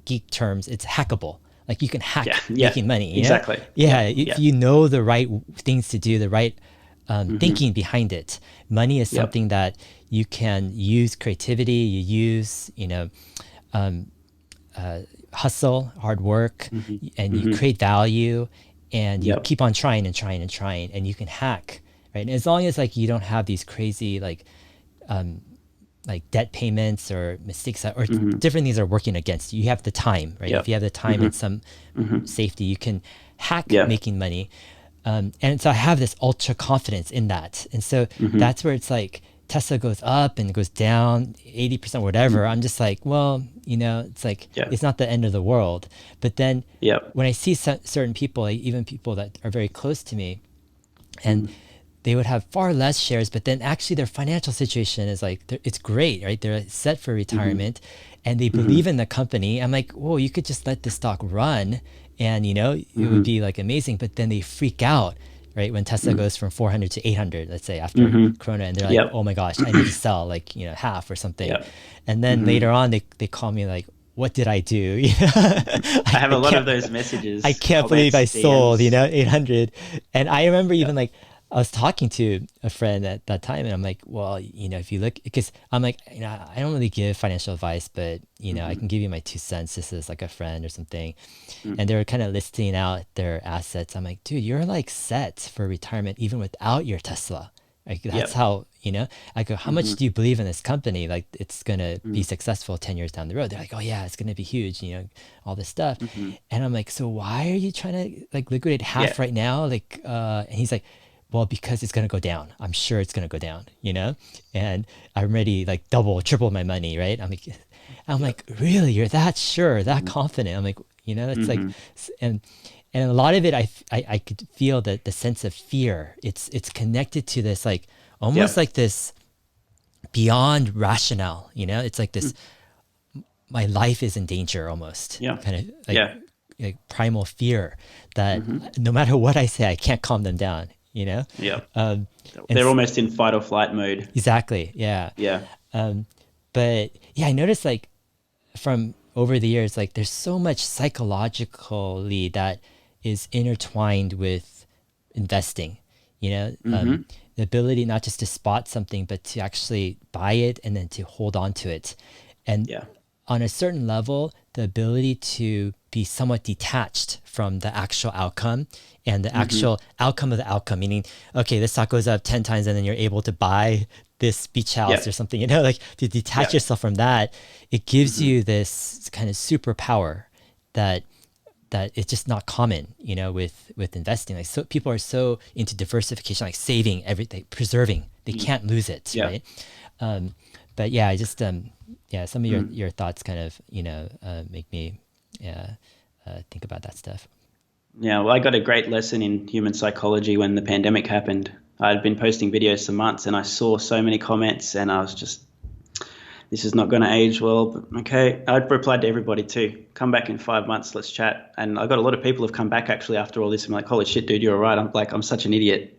geek terms, it's hackable. Like, you can hack making money. Exactly. If you know the right things to do, the right thinking behind it. Money is something that you can use creativity, you use, hustle, hard work, and you create value, and you keep on trying and trying and trying, and you can hack, right? And as long as like you don't have these crazy like debt payments or mistakes or different things are working against you, you have the time, right? If you have the time and some safety, you can hack making money. And so I have this ultra confidence in that. And so that's where it's like Tesla goes up and goes down 80%, whatever. I'm just like, well, it's like, it's not the end of the world. But then when I see certain people, like even people that are very close to me, and they would have far less shares, but then actually their financial situation is like, it's great, right? They're set for retirement and they believe in the company. I'm like, whoa, you could just let the stock run, and it would be like amazing. But then they freak out, right? When Tesla goes from 400 to 800, let's say, after Corona, and they're like, oh my gosh, I need to sell like, half or something. And then later on, they call me like, what did I do? I have a lot of those messages. I can't believe I sold, 800. And I remember even like, I was talking to a friend at that time, and I'm like, well, if you look, because I'm like, I don't really give financial advice, but, I can give you my 2 cents. This is like a friend or something. And they were kind of listing out their assets. I'm like, dude, you're like set for retirement even without your Tesla. Like, that's how, I go, how much do you believe in this company? Like, it's going to be successful 10 years down the road. They're like, oh yeah, it's going to be huge, all this stuff. And I'm like, so why are you trying to like liquidate half right now? Like, and he's like, well, because it's going to go down. I'm sure it's going to go down, and I'm ready like double, triple my money, right? I'm like, really? You're that sure, that confident? I'm like, it's like, and a lot of it, I could feel that the sense of fear, it's connected to this, like almost like this beyond rationale. It's like this, my life is in danger almost, Yeah. kind of like, Yeah. like primal fear that no matter what I say, I can't calm them down, Yeah. and They're almost in fight or flight mode. exactly. Yeah. Yeah. But yeah, I noticed like from over the years, like there's so much psychologically that is intertwined with investing, the ability not just to spot something, but to actually buy it and then to hold on to it. And Yeah. on a certain level, the ability to be somewhat detached from the actual outcome and the actual outcome of the outcome, meaning, okay, this stock goes up 10 times and then you're able to buy this beach house Yeah. or something, like to detach Yeah. yourself from that, it gives you this kind of superpower that it's just not common, with investing. Like, so people are so into diversification, like saving everything, preserving, they can't lose it, Yeah. right? But yeah, I just yeah, some of your thoughts kind of make me think about that stuff. Yeah, well, I got a great lesson in human psychology when the pandemic happened. I'd been posting videos for months and I saw so many comments and I was just, this is not going to age well. But okay, I replied to everybody too. Come back in 5 months, let's chat. And I got a lot of people have come back actually after all this. I'm like, holy shit, dude, you're right. I'm like, I'm such an idiot,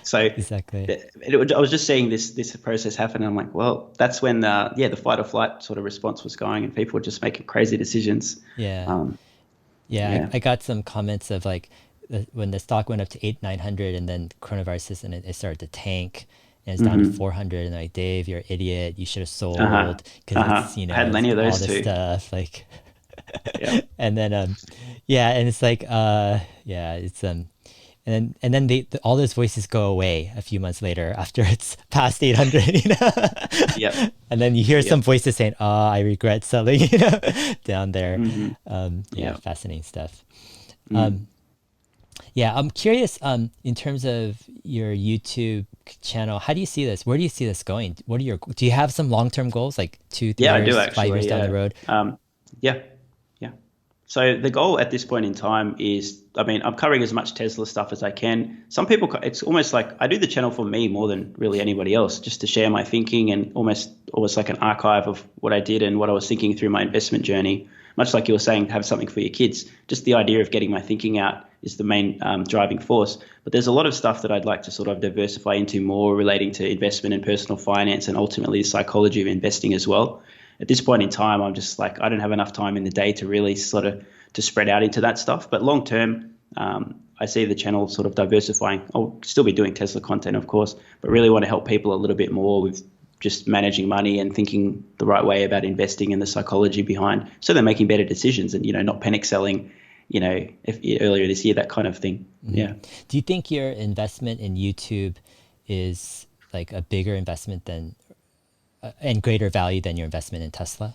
So Exactly. I was just seeing this process happen. And I'm like, well, that's when the fight or flight sort of response was going, and people were just making crazy decisions. Yeah. Um, Yeah, yeah. I got some comments of like when the stock went up to 900 and then coronavirus hit and it started to tank and it's down to 400 and like, Dave, you're an idiot. You should have Uh-huh. sold because Uh-huh. it's, I had it's many of all those this too. stuff like, Yeah. and then yeah, and it's like yeah, it's and then all those voices go away a few months later after it's past 800, Yep. and then you hear some Yep. voices saying, "Oh, I regret selling," down there. Yeah, Yeah. fascinating stuff. Mm. Yeah, I'm curious, in terms of your YouTube channel, how do you see this? Where do you see this going? Do you have some long-term goals, like two, three Yeah, I do years, 5 years actually. down the Yeah. road? Yeah. Yeah. So the goal at this point in time is, I mean, I'm covering as much Tesla stuff as I can. Some people, it's almost like I do the channel for me more than really anybody else, just to share my thinking and almost like an archive of what I did and what I was thinking through my investment journey. Much like you were saying, have something for your kids. Just the idea of getting my thinking out is the main driving force. But there's a lot of stuff that I'd like to sort of diversify into more relating to investment and personal finance and ultimately the psychology of investing as well. At this point in time, I'm just like, I don't have enough time in the day to really sort of to spread out into that stuff. But long term, I see the channel sort of diversifying. I'll still be doing Tesla content, of course, but really want to help people a little bit more with just managing money and thinking the right way about investing and the psychology behind, so they're making better decisions and, not panic selling, earlier this year, that kind of thing. Yeah. Do you think your investment in YouTube is like a bigger investment than and greater value than your investment in Tesla?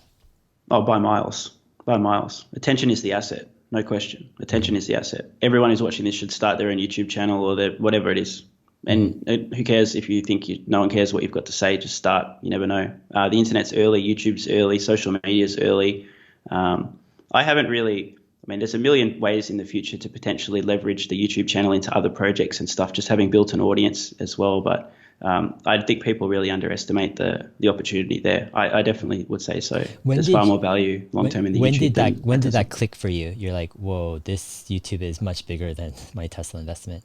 Oh, by miles, by miles. Attention is the asset, no question. Attention is the asset. Everyone who's watching this should start their own YouTube channel or whatever it is. And who cares if you think no one cares what you've got to say, just start. You never know. The internet's early, YouTube's early, social media's early. I haven't really, I mean, there's a million ways in the future to potentially leverage the YouTube channel into other projects and stuff, just having built an audience as well. But I think people really underestimate the opportunity there. I definitely would say so. There's far more value long term in the YouTube. When did that click for you? You're like, whoa, this YouTube is much bigger than my Tesla investment.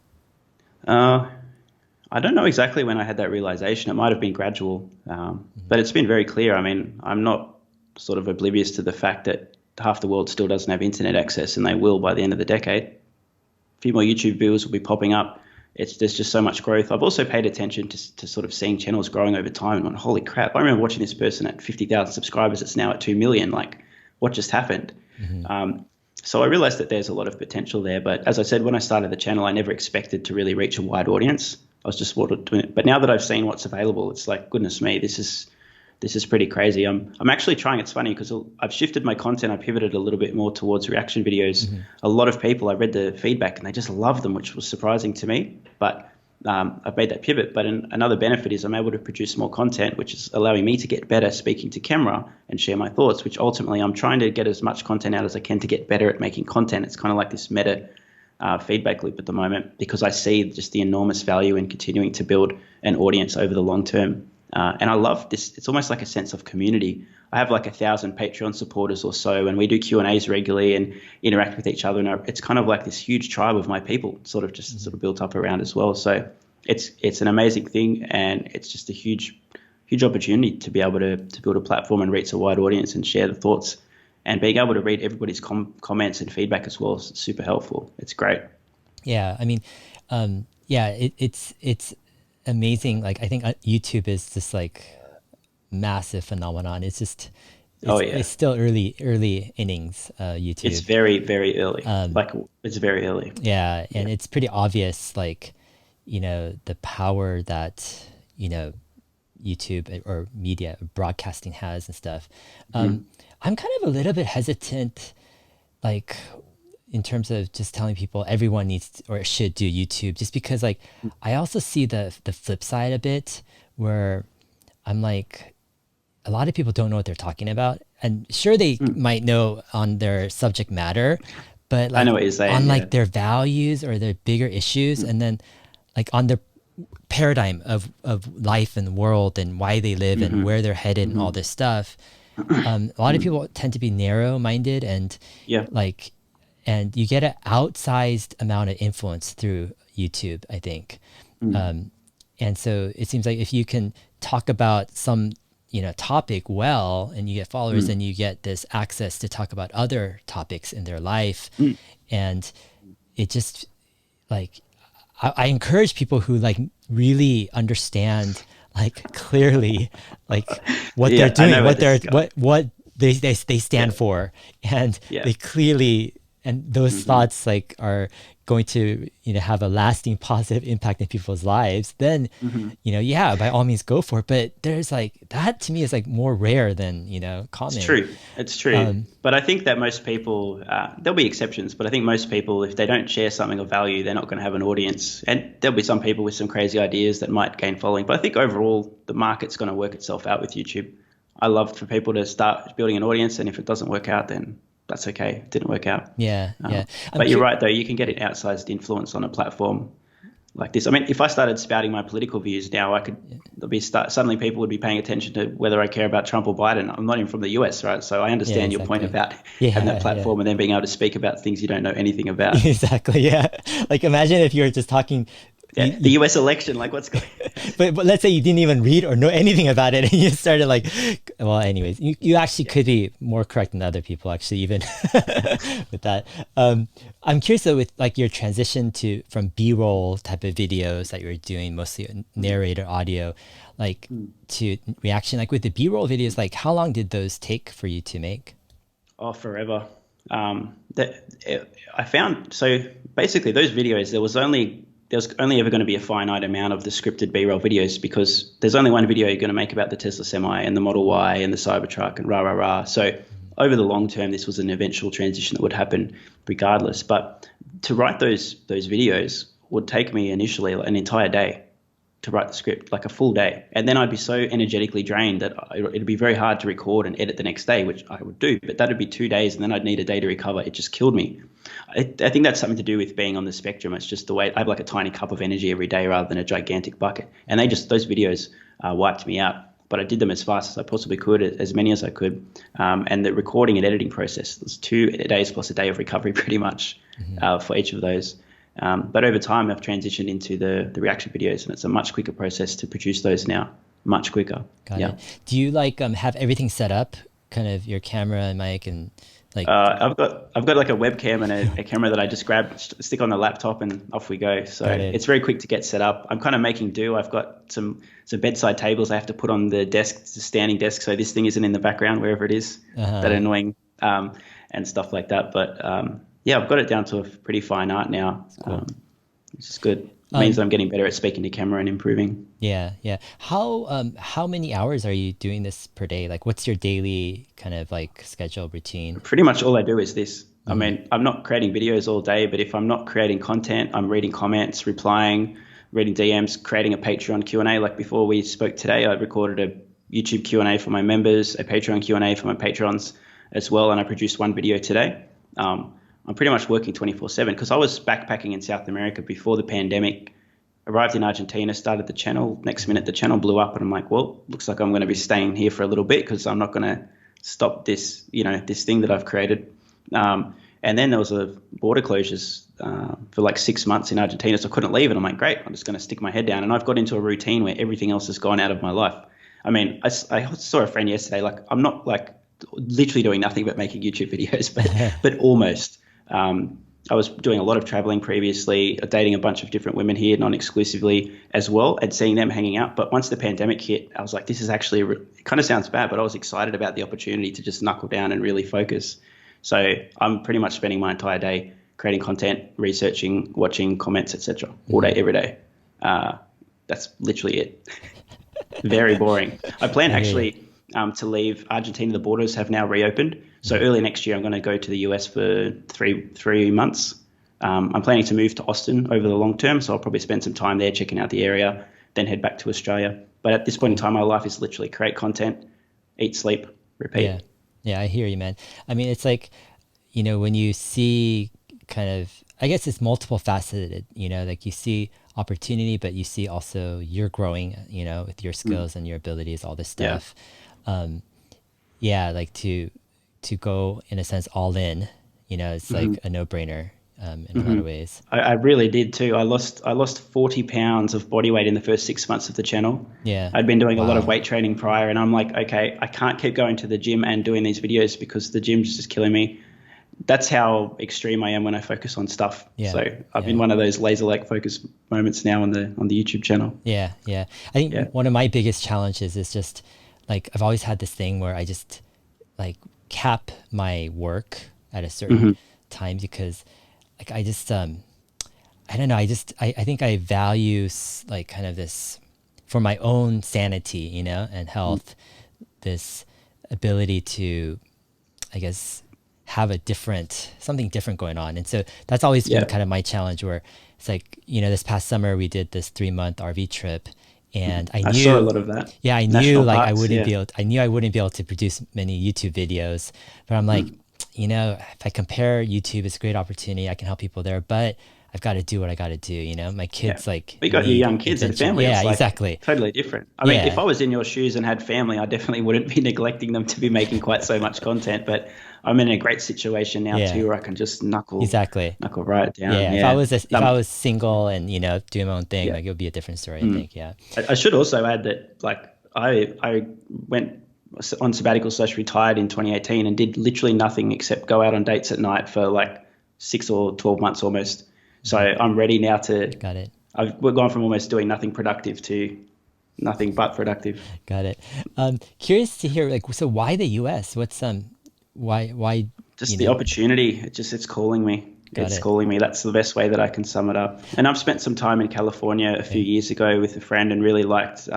I don't know exactly when I had that realization. It might have been gradual, but it's been very clear. I mean, I'm not sort of oblivious to the fact that half the world still doesn't have internet access, and they will by the end of the decade. A few more YouTube viewers will be popping up. There's just so much growth. I've also paid attention to sort of seeing channels growing over time and going, holy crap, I remember watching this person at 50,000 subscribers. It's now at 2 million. Like, what just happened? So I realized that there's a lot of potential there. But as I said, when I started the channel, I never expected to really reach a wide audience. I was just doing it. But now that I've seen what's available, it's like, goodness me, this is pretty crazy. I'm actually trying. It's funny because I've shifted my content. I pivoted a little bit more towards reaction videos. A lot of people, I read the feedback and they just love them, which was surprising to me. But I've made that pivot. But another benefit is I'm able to produce more content, which is allowing me to get better speaking to camera and share my thoughts, which ultimately I'm trying to get as much content out as I can to get better at making content. It's kind of like this meta feedback loop at the moment, because I see just the enormous value in continuing to build an audience over the long term. And I love this. It's almost like a sense of community. I have like 1,000 Patreon supporters or so, and we do Q&As regularly and interact with each other. And it's kind of like this huge tribe of my people sort of built up around as well. So it's an amazing thing, and it's just a huge opportunity to be able to build a platform and reach a wide audience and share the thoughts, and being able to read everybody's comments and feedback as well is super helpful. It's great. Yeah, I mean, it's amazing. Like, I think YouTube is just like massive phenomenon. It's still early innings. YouTube. It's very, very early. It's very early. Yeah, and it's pretty obvious, like, the power that YouTube or media broadcasting has and stuff. I'm kind of a little bit hesitant, like, in terms of just telling people everyone needs to, or should do YouTube, just because, like, I also see the flip side a bit, where I'm like, a lot of people don't know what they're talking about, and sure, they might know on their subject matter, but like, I know what you're saying, on like their values or their bigger issues, and then like on their paradigm of life and the world and why they live and where they're headed and all this stuff. A lot of people tend to be narrow-minded, and like, and you get an outsized amount of influence through YouTube, I think. And so it seems like if you can talk about some topic well, and you get followers, and you get this access to talk about other topics in their life, and it just, like, I encourage people who like really understand, like, clearly, like, what they're doing, what they stand for, and they clearly, and those thoughts like are going to have a lasting positive impact in people's lives, then by all means go for it. But there's like, that to me is like more rare than common. It's true. But I think that most people, there'll be exceptions, but I think most people, if they don't share something of value, they're not going to have an audience. And there'll be some people with some crazy ideas that might gain following, but I think overall the market's going to work itself out with YouTube. I love for people to start building an audience, and if it doesn't work out, then that's okay. It didn't work out. Yeah. But you're right, though. You can get an outsized influence on a platform like this. I mean, if I started spouting my political views now, suddenly people would be paying attention to whether I care about Trump or Biden. I'm not even from the US, right? So I understand your point about having that platform and then being able to speak about things you don't know anything about. Exactly. Yeah. Like, imagine if you were just talking. The US election, like, what's going on? But let's say you didn't even read or know anything about it, and you started like, well, anyways, you actually could be more correct than other people, actually, even with that. I'm curious though, with like your transition from B-roll type of videos that you were doing, mostly narrator audio, like to reaction, like with the B-roll videos, like how long did those take for you to make? Oh, forever. I found, so basically those videos, there was only ever going to be a finite amount of the scripted B-roll videos, because there's only one video you're going to make about the Tesla Semi and the Model Y and the Cybertruck and rah, rah, rah. So over the long term, this was an eventual transition that would happen regardless. But to write those videos would take me initially an entire day to write the script, like a full day. And then I'd be so energetically drained that it'd be very hard to record and edit the next day, which I would do. But that'd be 2 days, and then I'd need a day to recover. It just killed me. I think that's something to do with being on the spectrum. It's just the way I have like a tiny cup of energy every day rather than a gigantic bucket. And those videos wiped me out. But I did them as fast as I possibly could, as many as I could. And the recording and editing process was 2 days plus a day of recovery pretty much for each of those. But over time, I've transitioned into the reaction videos, and it's a much quicker process to produce those now, much quicker. Got it. Do you like have everything set up, kind of your camera and mic and like? I've got like a webcam and a camera that I just stick on the laptop, and off we go. So it's very quick to get set up. I'm kind of making do. I've got some bedside tables I have to put on the desk, it's a standing desk, so this thing isn't in the background wherever it is. That annoying and stuff like that. But I've got it down to a pretty fine art now, which is good. It means I'm getting better at speaking to camera and improving. Yeah. How many hours are you doing this per day? Like, what's your daily kind of like schedule routine? Pretty much all I do is this. I mean, I'm not creating videos all day, but if I'm not creating content, I'm reading comments, replying, reading DMs, creating a Patreon Q&A. Like before we spoke today, I recorded a YouTube Q&A for my members, a Patreon Q&A for my patrons as well, and I produced one video today. I'm pretty much working 24/7 because I was backpacking in South America before the pandemic arrived in Argentina, started the channel. Next minute, the channel blew up, and I'm like, well, looks like I'm going to be staying here for a little bit because I'm not going to stop this, this thing that I've created. And then there was a border closures for like 6 months in Argentina, so I couldn't leave. And I'm like, great, I'm just going to stick my head down. And I've got into a routine where everything else has gone out of my life. I mean, I saw a friend yesterday. Like, I'm not like literally doing nothing but making YouTube videos, but almost. I was doing a lot of traveling previously, dating a bunch of different women here, non-exclusively as well, and seeing them hanging out. But once the pandemic hit, I was like, this is actually, it kind of sounds bad, but I was excited about the opportunity to just knuckle down and really focus. So I'm pretty much spending my entire day creating content, researching, watching comments, etc., all day, every day. That's literally it. Very boring. I plan actually to leave Argentina. The borders have now reopened. So early next year, I'm going to go to the US for three months. I'm planning to move to Austin over the long term. So I'll probably spend some time there checking out the area, then head back to Australia. But at this point in time, my life is literally create content, eat, sleep, repeat. Yeah. Yeah, I hear you, man. I mean, it's like, when you see kind of, I guess it's multiple faceted, like you see opportunity, but you see also you're growing, with your skills and your abilities, all this stuff. Like to go in a sense all in, it's like a no-brainer in a lot of ways. I really did too. I lost 40 pounds of body weight in the first 6 months of the channel. Yeah. I'd been doing a lot of weight training prior, and I'm like, okay, I can't keep going to the gym and doing these videos because the gym's just killing me. That's how extreme I am when I focus on stuff. Yeah. So I'm in one of those laser-like focus moments now on the YouTube channel. Yeah. I think one of my biggest challenges is just like, I've always had this thing where I just like cap my work at a certain time because like I just I don't know, I think I value like kind of this for my own sanity, and health, this ability to, I guess, have something different going on. And so that's always been kind of my challenge, where it's like, this past summer we did this 3-month RV trip, and I saw a lot of that. Yeah, I knew like I wouldn't be able to produce many YouTube videos, but I'm like, if I compare YouTube, it's a great opportunity. I can help people there, but I've got to do what I got to do. My kids like. We got your young kids and family. Yeah, it's like exactly. Totally different. I mean, if I was in your shoes and had family, I definitely wouldn't be neglecting them to be making quite so much content. But I'm in a great situation now too, where I can just knuckle right down. Yeah. If I was single and doing my own thing, like it would be a different story. I think. Yeah. I should also add that like I went on sabbatical / retired in 2018 and did literally nothing except go out on dates at night for like 6 or 12 months almost. So I'm ready now to. Got it. We're gone from almost doing nothing productive to nothing but productive. Got it. Curious to hear, like, so why the US? What's why? Just the opportunity. It's calling me. It's calling me. That's the best way that I can sum it up. And I've spent some time in California a few years ago with a friend and really liked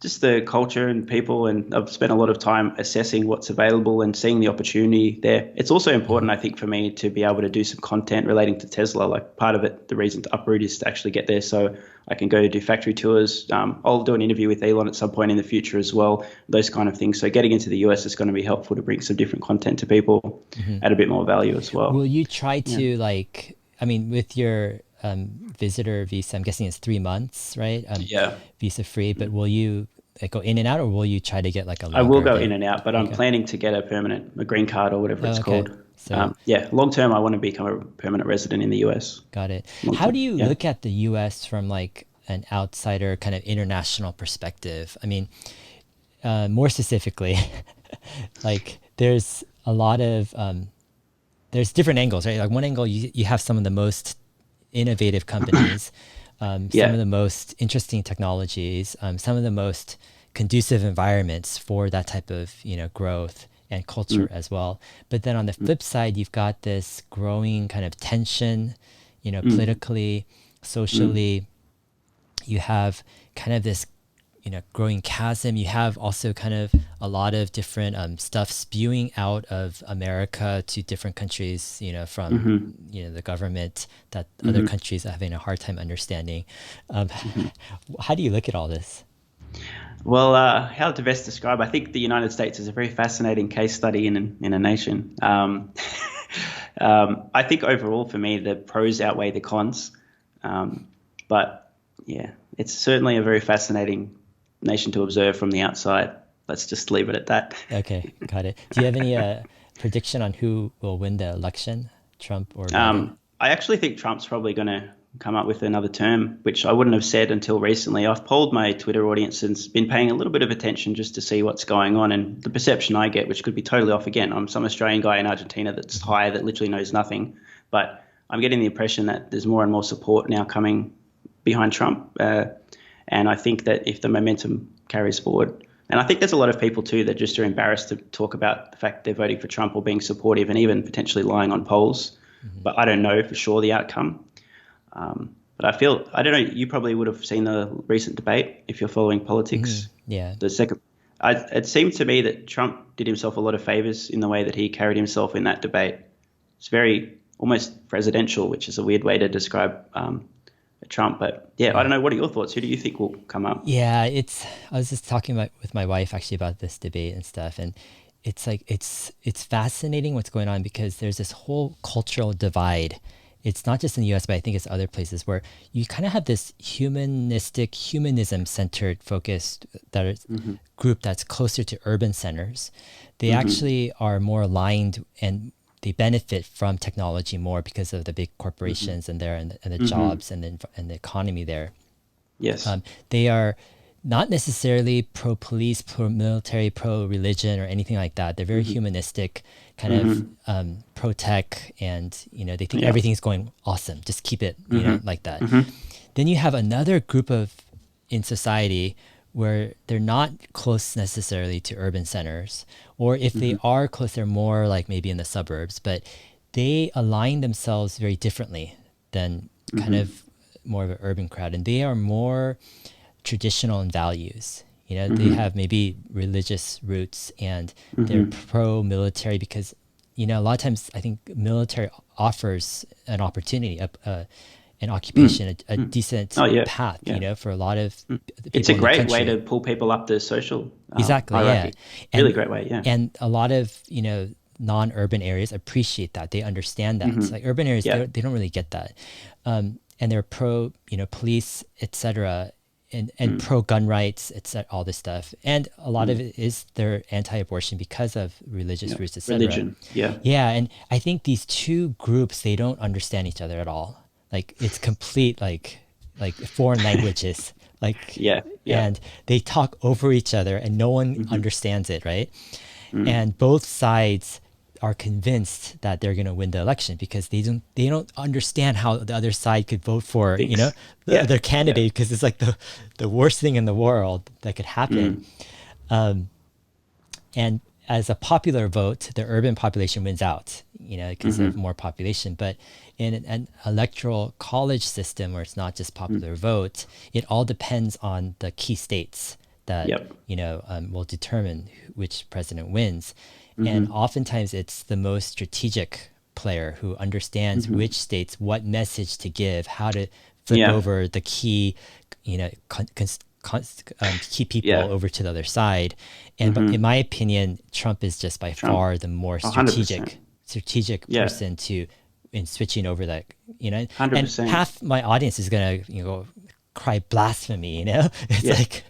just the culture and people, and I've spent a lot of time assessing what's available and seeing the opportunity there. It's also important, I think, for me to be able to do some content relating to Tesla. Like part of it, the reason to uproot is to actually get there so I can go do factory tours. I'll do an interview with Elon at some point in the future as well, those kind of things. So getting into the US is going to be helpful to bring some different content to people at a bit more value as well. Will you try to with your visitor visa, I'm guessing it's 3 months, right? Visa free, but will you go in and out, or will you try to get like a longer? I will go in and out, but I'm planning to get a green card or whatever it's called. So long term, I want to become a permanent resident in the US. Got it. How do you look at the US from like an outsider kind of international perspective? I mean, more specifically, like there's a lot of there's different angles, right? Like one angle, you have some of the most innovative companies, some of the most interesting technologies, some of the most conducive environments for that type of growth and culture as well. But then on the flip side, you've got this growing kind of tension, politically, socially. You have kind of this growing chasm. You have also kind of a lot of different stuff spewing out of America to different countries, from the government that other countries are having a hard time understanding. How do you look at all this? Well, how to best describe? I think the United States is a very fascinating case study in a nation. I think overall for me the pros outweigh the cons, but Yeah, it's certainly a very fascinating nation to observe from the outside. Let's just leave it at that. Okay, got it. Do you have any prediction on who will win the election, Trump or Biden? I actually think Trump's probably going to come up with another term, which I wouldn't have said until recently. I've polled my Twitter audience and been paying a little bit of attention just to see what's going on. And the perception I get, which could be totally off again, I'm some Australian guy in Argentina that's high that literally knows nothing. But I'm getting the impression that there's more and more support now coming behind Trump. And I think that if the momentum carries forward, and I think there's a lot of people too that just are embarrassed to talk about the fact they're voting for Trump or being supportive and even potentially lying on polls. But I don't know for sure the outcome. But I don't know, you probably would have seen the recent debate if you're following politics. Yeah. It seemed to me that Trump did himself a lot of favors in the way that he carried himself in that debate. It's very almost presidential, which is a weird way to describe Trump. But yeah, I don't know. What are your thoughts? Who do you think will come up? Yeah, I was just talking with my wife actually about this debate and stuff, and it's like it's fascinating what's going on because there's this whole cultural divide. It's not just in the US, but I think it's other places where you kind of have this humanism centered focus that is group that's closer to urban centers. They actually are more aligned and they benefit from technology more because of the big corporations and the jobs and the economy there. Yes. They are not necessarily pro-police, pro-military, pro-religion or anything like that. They're very humanistic, kind of pro-tech, and they think everything's going awesome. Just keep it, like that. Then you have another group in society where they're not close necessarily to urban centers, or if they are close, they're more like maybe in the suburbs, but they align themselves very differently than kind of more of an urban crowd, and they are more traditional in values. They have maybe religious roots and they're pro-military because, a lot of times I think military offers an opportunity, an occupation, a decent path, for a lot of people. It's a great way to pull people up the social exactly, hierarchy. Really great way, yeah. And a lot of, non-urban areas appreciate that. They understand that. It's like urban areas, they don't really get that. And they're pro, police, etc., and pro-gun rights, etc., all this stuff. And a lot of it is they're anti-abortion because of religious roots, etc. Religion, yeah. Yeah, and I think these two groups, they don't understand each other at all. Like it's complete like foreign languages. And they talk over each other and no one understands it, right? And both sides are convinced that they're going to win the election because they don't understand how the other side could vote for their candidate because it's like the worst thing in the world that could happen. And as a popular vote, the urban population wins out, because of more population. But in an electoral college system where it's not just popular vote, it all depends on the key states that will determine which president wins. And oftentimes it's the most strategic player who understands which states, what message to give, how to flip over the key, key people over to the other side. And but in my opinion, Trump is just by far the more strategic person in switching over that, 100%. And half my audience is gonna cry blasphemy, it's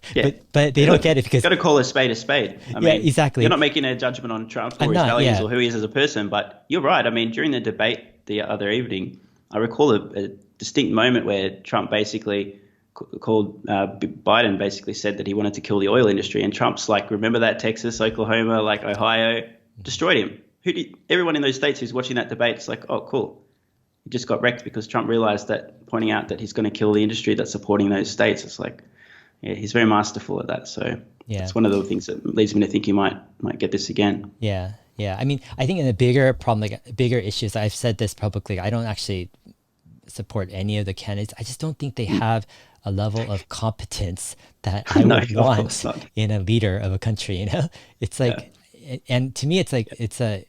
but they don't get it because got to call a spade a spade. I mean, exactly. You're not making a judgment on Trump or his values or who he is as a person, but you're right. I mean, during the debate the other evening, I recall a distinct moment where Trump basically called Biden basically said that he wanted to kill the oil industry, and Trump's like, remember that Texas, Oklahoma, like Ohio, destroyed him. Everyone in those states who's watching that debate is like, oh, cool. He just got wrecked because Trump realized that, pointing out that he's going to kill the industry that's supporting those states. It's like, he's very masterful at that. So it's one of the things that leads me to think he might get this again. Yeah. I mean, I think in the bigger problem, bigger issues, I've said this publicly, I don't actually support any of the candidates. I just don't think they have a level of competence that I would want in a leader of a country. It's like, and to me, it's like it's a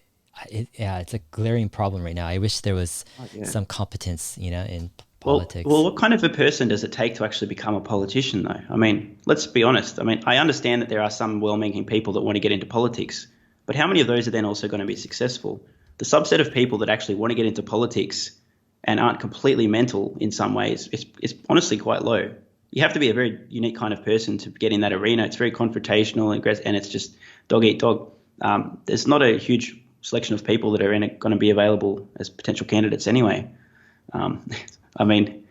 glaring problem right now. I wish there was some competence, in politics. Well, what kind of a person does it take to actually become a politician, though? I mean, let's be honest. I mean, I understand that there are some well-meaning people that want to get into politics, but how many of those are then also going to be successful? The subset of people that actually want to get into politics and aren't completely mental in some ways is honestly quite low. you have to be a very unique kind of person to get in that arena. It's very confrontational and it's just dog eat dog. There's not a huge selection of people that are going to be available as potential candidates anyway. I mean,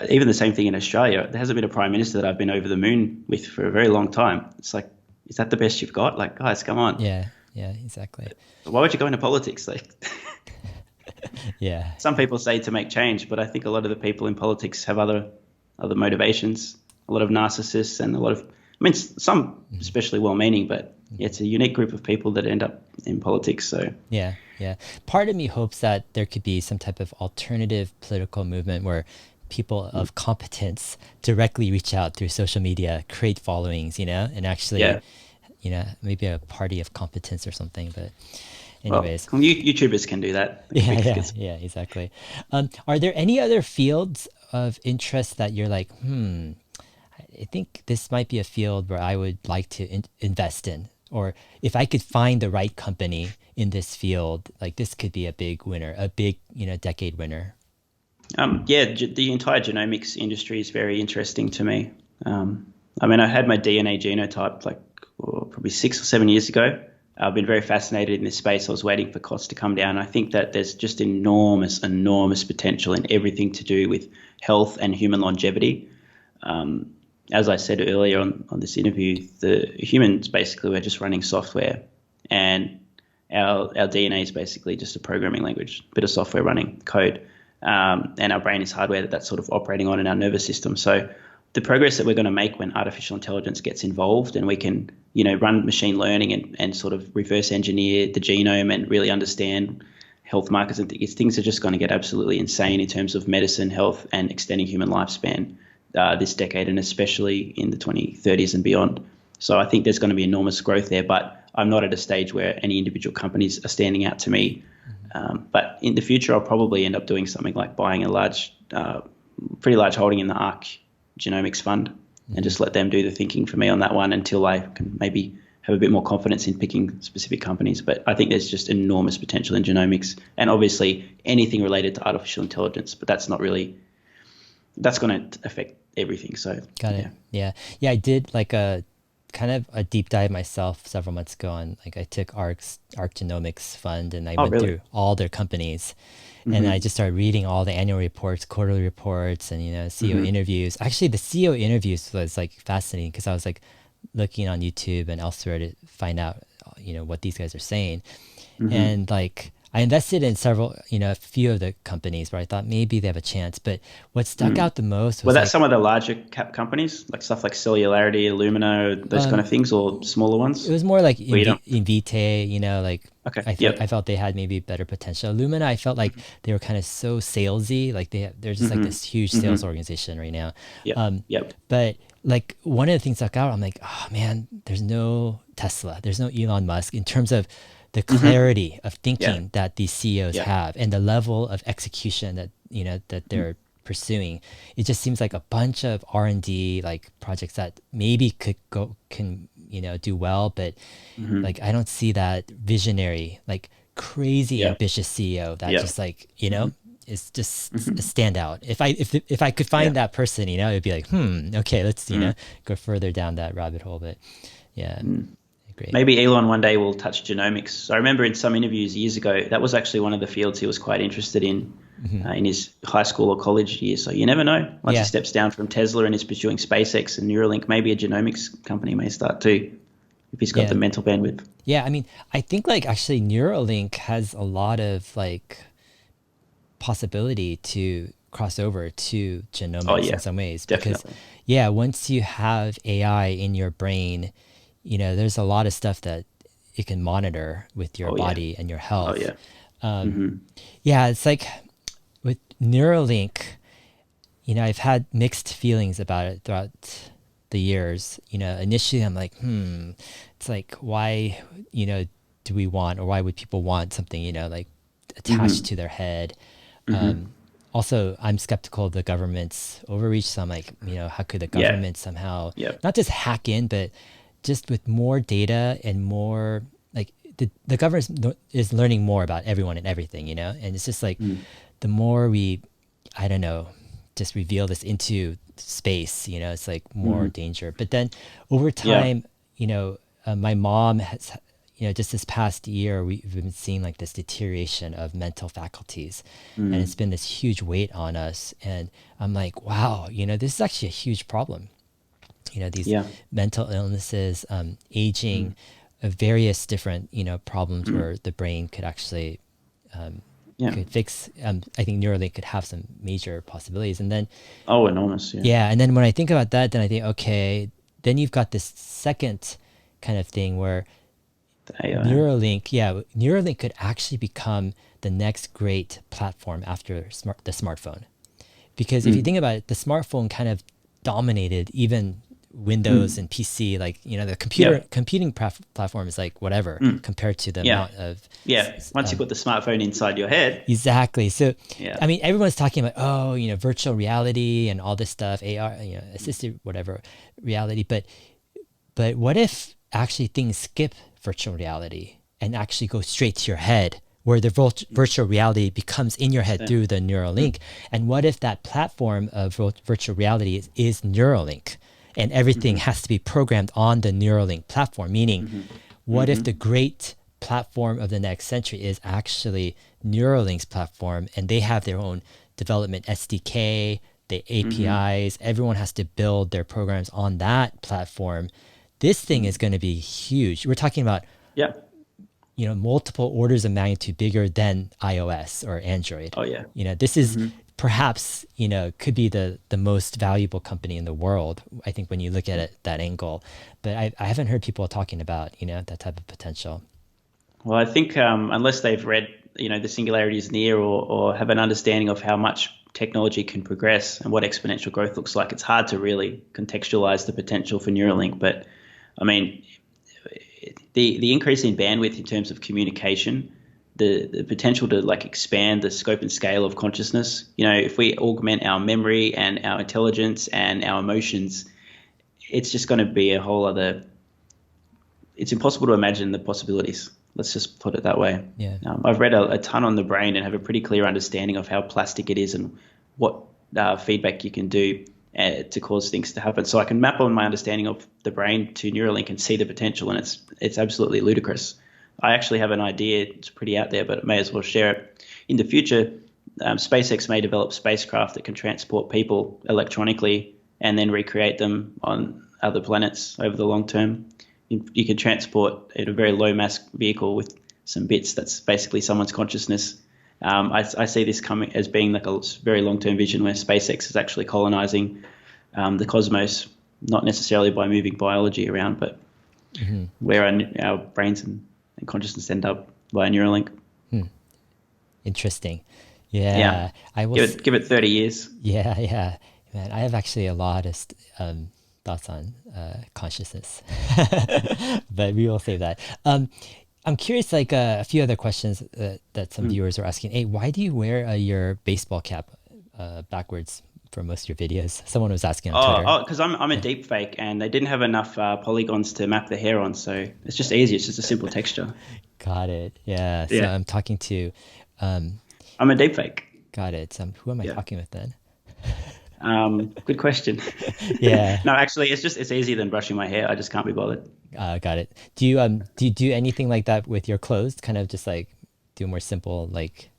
even the same thing in Australia. There hasn't been a prime minister that I've been over the moon with for a very long time. It's like, is that the best you've got? Like, guys, come on. Yeah, exactly. Why would you go into politics? Like, yeah. Some people say to make change, but I think a lot of the people in politics have other motivations. A lot of narcissists and some especially well-meaning, but it's a unique group of people that end up in politics. So yeah. Part of me hopes that there could be some type of alternative political movement where people of competence directly reach out through social media, create followings, and actually, maybe a party of competence or something. But anyways, well, YouTubers can do that. Yeah, exactly. Are there any other fields of interest that you're like, I think this might be a field where I would like to invest in, or if I could find the right company in this field, like this could be a big winner, a big, decade winner? The entire genomics industry is very interesting to me. I had my DNA genotype probably 6 or 7 years ago. I've been very fascinated in this space. I was waiting for costs to come down. I think that there's just enormous potential in everything to do with health and human longevity. As I said earlier on this interview, the humans basically were just running software, and our DNA is basically just a programming language, a bit of software running code, and our brain is hardware that's sort of operating on in our nervous system. So the progress that we're going to make when artificial intelligence gets involved and we can, run machine learning and sort of reverse engineer the genome and really understand health markers and things are just going to get absolutely insane in terms of medicine, health, and extending human lifespan this decade, and especially in the 2030s and beyond. So I think there's going to be enormous growth there, but I'm not at a stage where any individual companies are standing out to me. But in the future, I'll probably end up doing something like buying a pretty large holding in the ARC Genomics fund and just let them do the thinking for me on that one until I can maybe have a bit more confidence in picking specific companies. But I think there's just enormous potential in genomics and obviously anything related to artificial intelligence, but that's going to affect everything. So got it. Yeah. I did like a kind of a deep dive myself several months ago on, like, I took ARC Genomics fund and I went through all their companies. And I just started reading all the annual reports, quarterly reports, and CEO interviews. Actually, the CEO interviews was like fascinating because I was like looking on YouTube and elsewhere to find out, what these guys are saying. And like I invested in a few of the companies where I thought maybe they have a chance. But what stuck out the most was that some of the larger cap companies, like stuff like Cellularity, Illumina, those kind of things, or smaller ones? It was more like Invitae, Okay. I felt they had maybe better potential. Illumina, I felt like they were kind of so salesy, like they're just like this huge sales organization right now. But like one of the things stuck out, I'm like, oh man, there's no Tesla, there's no Elon Musk in terms of the clarity of thinking that these CEOs have and the level of execution that that they're pursuing. It just seems like a bunch of R&D like projects that maybe can do well, but like I don't see that visionary, like crazy ambitious CEO that just like is just a standout. If I could find that person, it'd be like, okay, let's go further down that rabbit hole. But great. Maybe Elon one day will touch genomics. So I remember in some interviews years ago, that was actually one of the fields he was quite interested in his high school or college years. So you never know. Once he steps down from Tesla and is pursuing SpaceX and Neuralink, maybe a genomics company may start too, if he's got the mental bandwidth. Yeah, I mean, I think like actually Neuralink has a lot of like possibility to cross over to genomics in some ways. Definitely. Because once you have AI in your brain, there's a lot of stuff that it can monitor with your body and your health. It's like with Neuralink, I've had mixed feelings about it throughout the years. Initially I'm like, it's like, why, do we want, or why would people want something, like attached to their head? Also, I'm skeptical of the government's overreach. So I'm like, how could the government somehow not just hack in, but just with more data and more like the government is learning more about everyone and everything, and it's just like the more we, I don't know, just reveal this into space, it's like more danger. But then over Yeah. time, my mom has, just this past year, we've been seeing like this deterioration of mental faculties, and it's been this huge weight on us. And I'm like, wow, this is actually a huge problem. These Yeah. mental illnesses, aging, various different, problems where the brain could actually Yeah. could fix. I think Neuralink could have some major possibilities. And then, Oh, enormous. Yeah. yeah, and then when I think about that, then I think, okay, then you've got this second kind of thing where The AI. Neuralink could actually become the next great platform after the smartphone. Because if you think about it, the smartphone kind of dominated even Windows and PC. Like, the computing platform is like whatever compared to the amount of. Yeah. Once you put the smartphone inside your head. Exactly. So, Yeah. I mean, everyone's talking about, virtual reality and all this stuff, AR, assisted whatever reality. But what if actually things skip virtual reality and actually go straight to your head, where the virtual reality becomes in your head through the Neuralink? And what if that platform of virtual reality is Neuralink, and everything has to be programmed on the Neuralink platform? Meaning, what if the great platform of the next century is actually Neuralink's platform, and they have their own development SDK, the APIs, everyone has to build their programs on that platform. This thing is going to be huge. We're talking about multiple orders of magnitude bigger than iOS or Android. Oh, yeah. This is perhaps, could be the most valuable company in the world, I think, when you look at it that angle. But I haven't heard people talking about, that type of potential. Well, I think unless they've read, The Singularity is Near, or have an understanding of how much technology can progress and what exponential growth looks like, it's hard to really contextualize the potential for Neuralink. But I mean, the increase in bandwidth in terms of communication, the potential to like expand the scope and scale of consciousness. If we augment our memory and our intelligence and our emotions, it's just going to be a whole other. It's impossible to imagine the possibilities. Let's just put it that way. Yeah. I've read a ton on the brain and have a pretty clear understanding of how plastic it is and what feedback you can do to cause things to happen. So I can map on my understanding of the brain to Neuralink and see the potential, and it's absolutely ludicrous. I actually have an idea. It's pretty out there, but I may as well share it. In the future, SpaceX may develop spacecraft that can transport people electronically and then recreate them on other planets over the long term. You can transport in a very low mass vehicle with some bits. That's basically someone's consciousness. I see this coming as being like a very long-term vision where SpaceX is actually colonizing the cosmos, not necessarily by moving biology around, but where our brains and consciousness end up via Neuralink. Interesting. Yeah. I will give it 30 years. Yeah. Man, I have actually a lot of thoughts on consciousness, but we will save that. I'm curious, like a few other questions that some viewers are asking. Hey, why do you wear your baseball cap backwards for most of your videos? Someone was asking on Twitter. Oh, because I'm a deep fake, and they didn't have enough polygons to map the hair on, so it's just easy. It's just a simple texture. Got it. Yeah. So I'm talking to. I'm a deep fake. Got it. So who am I talking with then? Good question. Yeah. No, actually, it's easier than brushing my hair. I just can't be bothered. Got it. Do you do anything like that with your clothes? Kind of just like do more simple, like,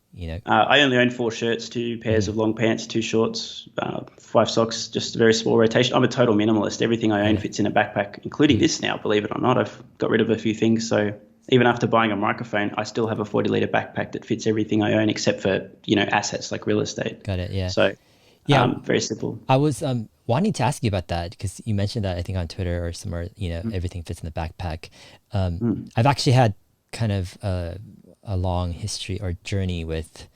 I only own 4 shirts, 2 pairs of long pants, 2 shorts, 5 socks, just a very small rotation. I'm a total minimalist. Everything I own fits in a backpack, including this now, believe it or not. I've got rid of a few things. So even after buying a microphone, I still have a 40-litre backpack that fits everything I own except for, assets like real estate. Got it. Yeah. So very simple. I was wanting to ask you about that because you mentioned that, I think, on Twitter or somewhere, everything fits in the backpack. I've actually had kind of a long history or journey with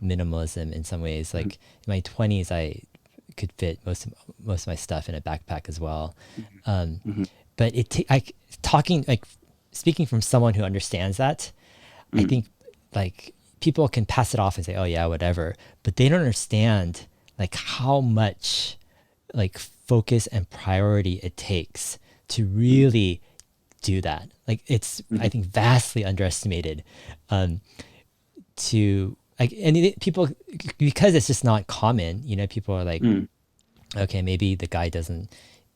minimalism in some ways. Like in my 20s, I could fit most of my stuff in a backpack as well. But speaking from someone who understands that, I think like people can pass it off and say, oh yeah, whatever, but they don't understand like how much like focus and priority it takes to really do that. Like it's, I think, vastly underestimated, to people, because it's just not common, people are like, okay, maybe the guy doesn't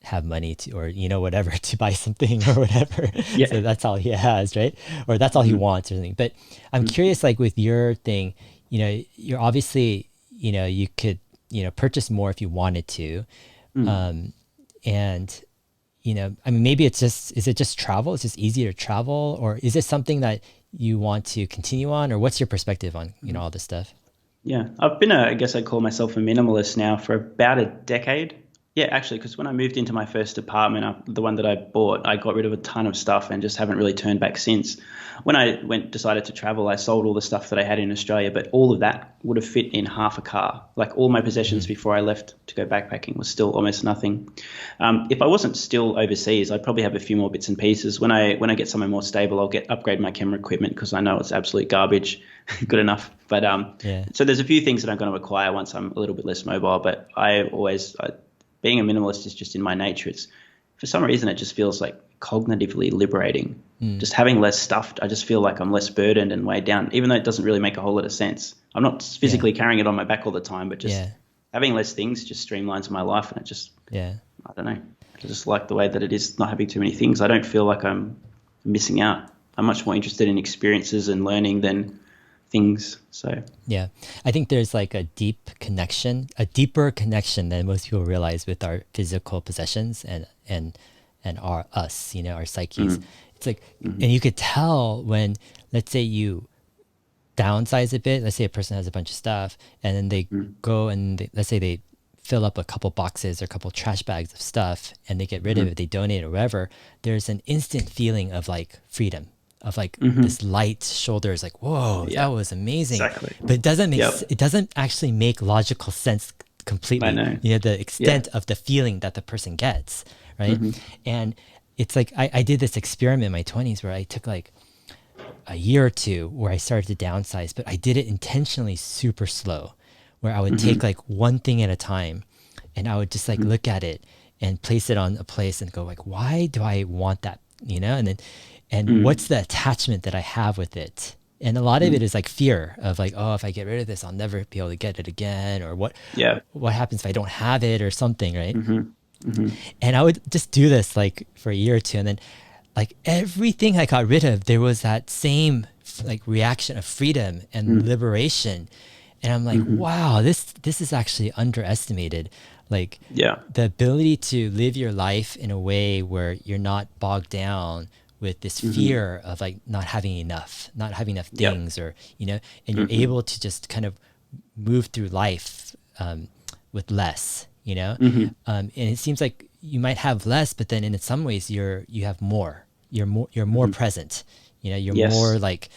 have money to, or, whatever, to buy something or whatever. Yeah. So that's all he has, right? Or that's all he wants or something. But I'm curious, like with your thing, you're obviously, you could, purchase more if you wanted to. And, I mean, maybe is it just travel? It's just easier to travel, or is it something that you want to continue on, or what's your perspective on, all this stuff? Yeah, I've been I guess I'd call myself a minimalist now for about a decade. Yeah, actually, because when I moved into my first apartment, the one that I bought, I got rid of a ton of stuff and just haven't really turned back since. When I decided to travel, I sold all the stuff that I had in Australia, but all of that would have fit in half a car. Like all my possessions before I left to go backpacking was still almost nothing. If I wasn't still overseas, I'd probably have a few more bits and pieces. When I get somewhere more stable, I'll upgrade my camera equipment because I know it's absolute garbage. Good enough. But so there's a few things that I'm going to acquire once I'm a little bit less mobile. But being a minimalist is just in my nature. It's, for some reason, it just feels like cognitively liberating. Just having less stuff, I just feel like I'm less burdened and weighed down, even though it doesn't really make a whole lot of sense. I'm not physically carrying it on my back all the time, but just having less things just streamlines my life. And it just, I don't know. I just like the way that it is, not having too many things. I don't feel like I'm missing out. I'm much more interested in experiences and learning than things. So yeah, I think there's like a deeper connection than most people realize with our physical possessions and our us, our psyches. It's like, and you could tell when, let's say you downsize a bit. Let's say a person has a bunch of stuff, and then they go and let's say they fill up a couple boxes or a couple trash bags of stuff, and they get rid of it. They donate it or whatever. There's an instant feeling of like freedom. Of like this light shoulders, like, whoa, that was amazing. Exactly. But it doesn't actually make logical sense completely. I know. The extent of the feeling that the person gets, right? And it's like I did this experiment in my 20s where I took like a year or two where I started to downsize, but I did it intentionally super slow, where I would take like one thing at a time, and I would just like look at it and place it on a place and go like, why do I want that? And what's the attachment that I have with it? And a lot of it is like fear of like, oh, if I get rid of this, I'll never be able to get it again, or what happens if I don't have it or something, right? And I would just do this like for a year or two, and then like everything I got rid of, there was that same like reaction of freedom and liberation. And I'm like, wow, this is actually underestimated. Like the ability to live your life in a way where you're not bogged down with this fear of like not having enough things, or, and you're able to just kind of move through life with less, and it seems like you might have less, but then in some ways you have more. You're more present. You're more like,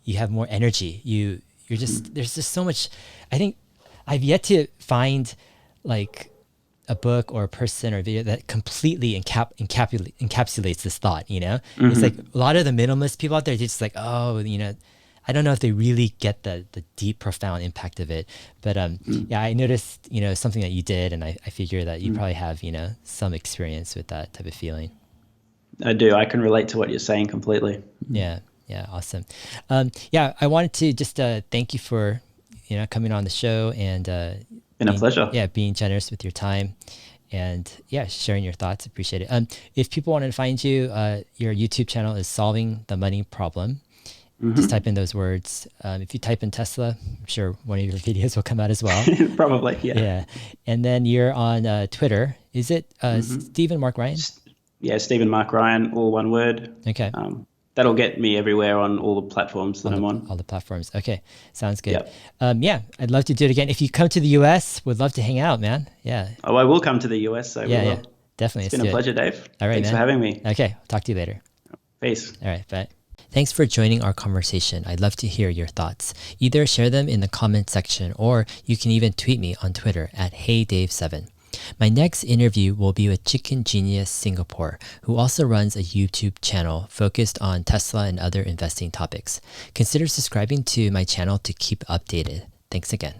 you have more energy. You're just, there's just so much. I think I've yet to find like a book or a person or a video that completely encapsulates this thought. It's like a lot of the minimalist people out there, they're just like, oh, I don't know if they really get the deep, profound impact of it. But I noticed, something that you did, and I figure that you probably have, some experience with that type of feeling. I do. I can relate to what you're saying completely. Yeah. Awesome. I wanted to just thank you for, coming on the show and been a pleasure. Yeah, being generous with your time and sharing your thoughts. Appreciate it. If people want to find you, your YouTube channel is Solving the Money Problem. Just type in those words. If you type in Tesla, I'm sure one of your videos will come out as well. Probably, yeah. Yeah. And then you're on Twitter. Is it Stephen Mark Ryan? Yeah, Stephen Mark Ryan, all one word. Okay. That'll get me everywhere on all the platforms that I'm on. All the platforms. Okay. Sounds good. Yep. I'd love to do it again. If you come to the US, would love to hang out, man. Yeah. Oh, I will come to the US. So yeah. Definitely. It's been a pleasure, Dave. All right, Thanks for having me. Okay. I'll talk to you later. Peace. All right. Bye. Thanks for joining our conversation. I'd love to hear your thoughts. Either share them in the comment section, or you can even tweet me on Twitter at HeyDave7. My next interview will be with Chicken Genius Singapore, who also runs a YouTube channel focused on Tesla and other investing topics. Consider subscribing to my channel to keep updated. Thanks again.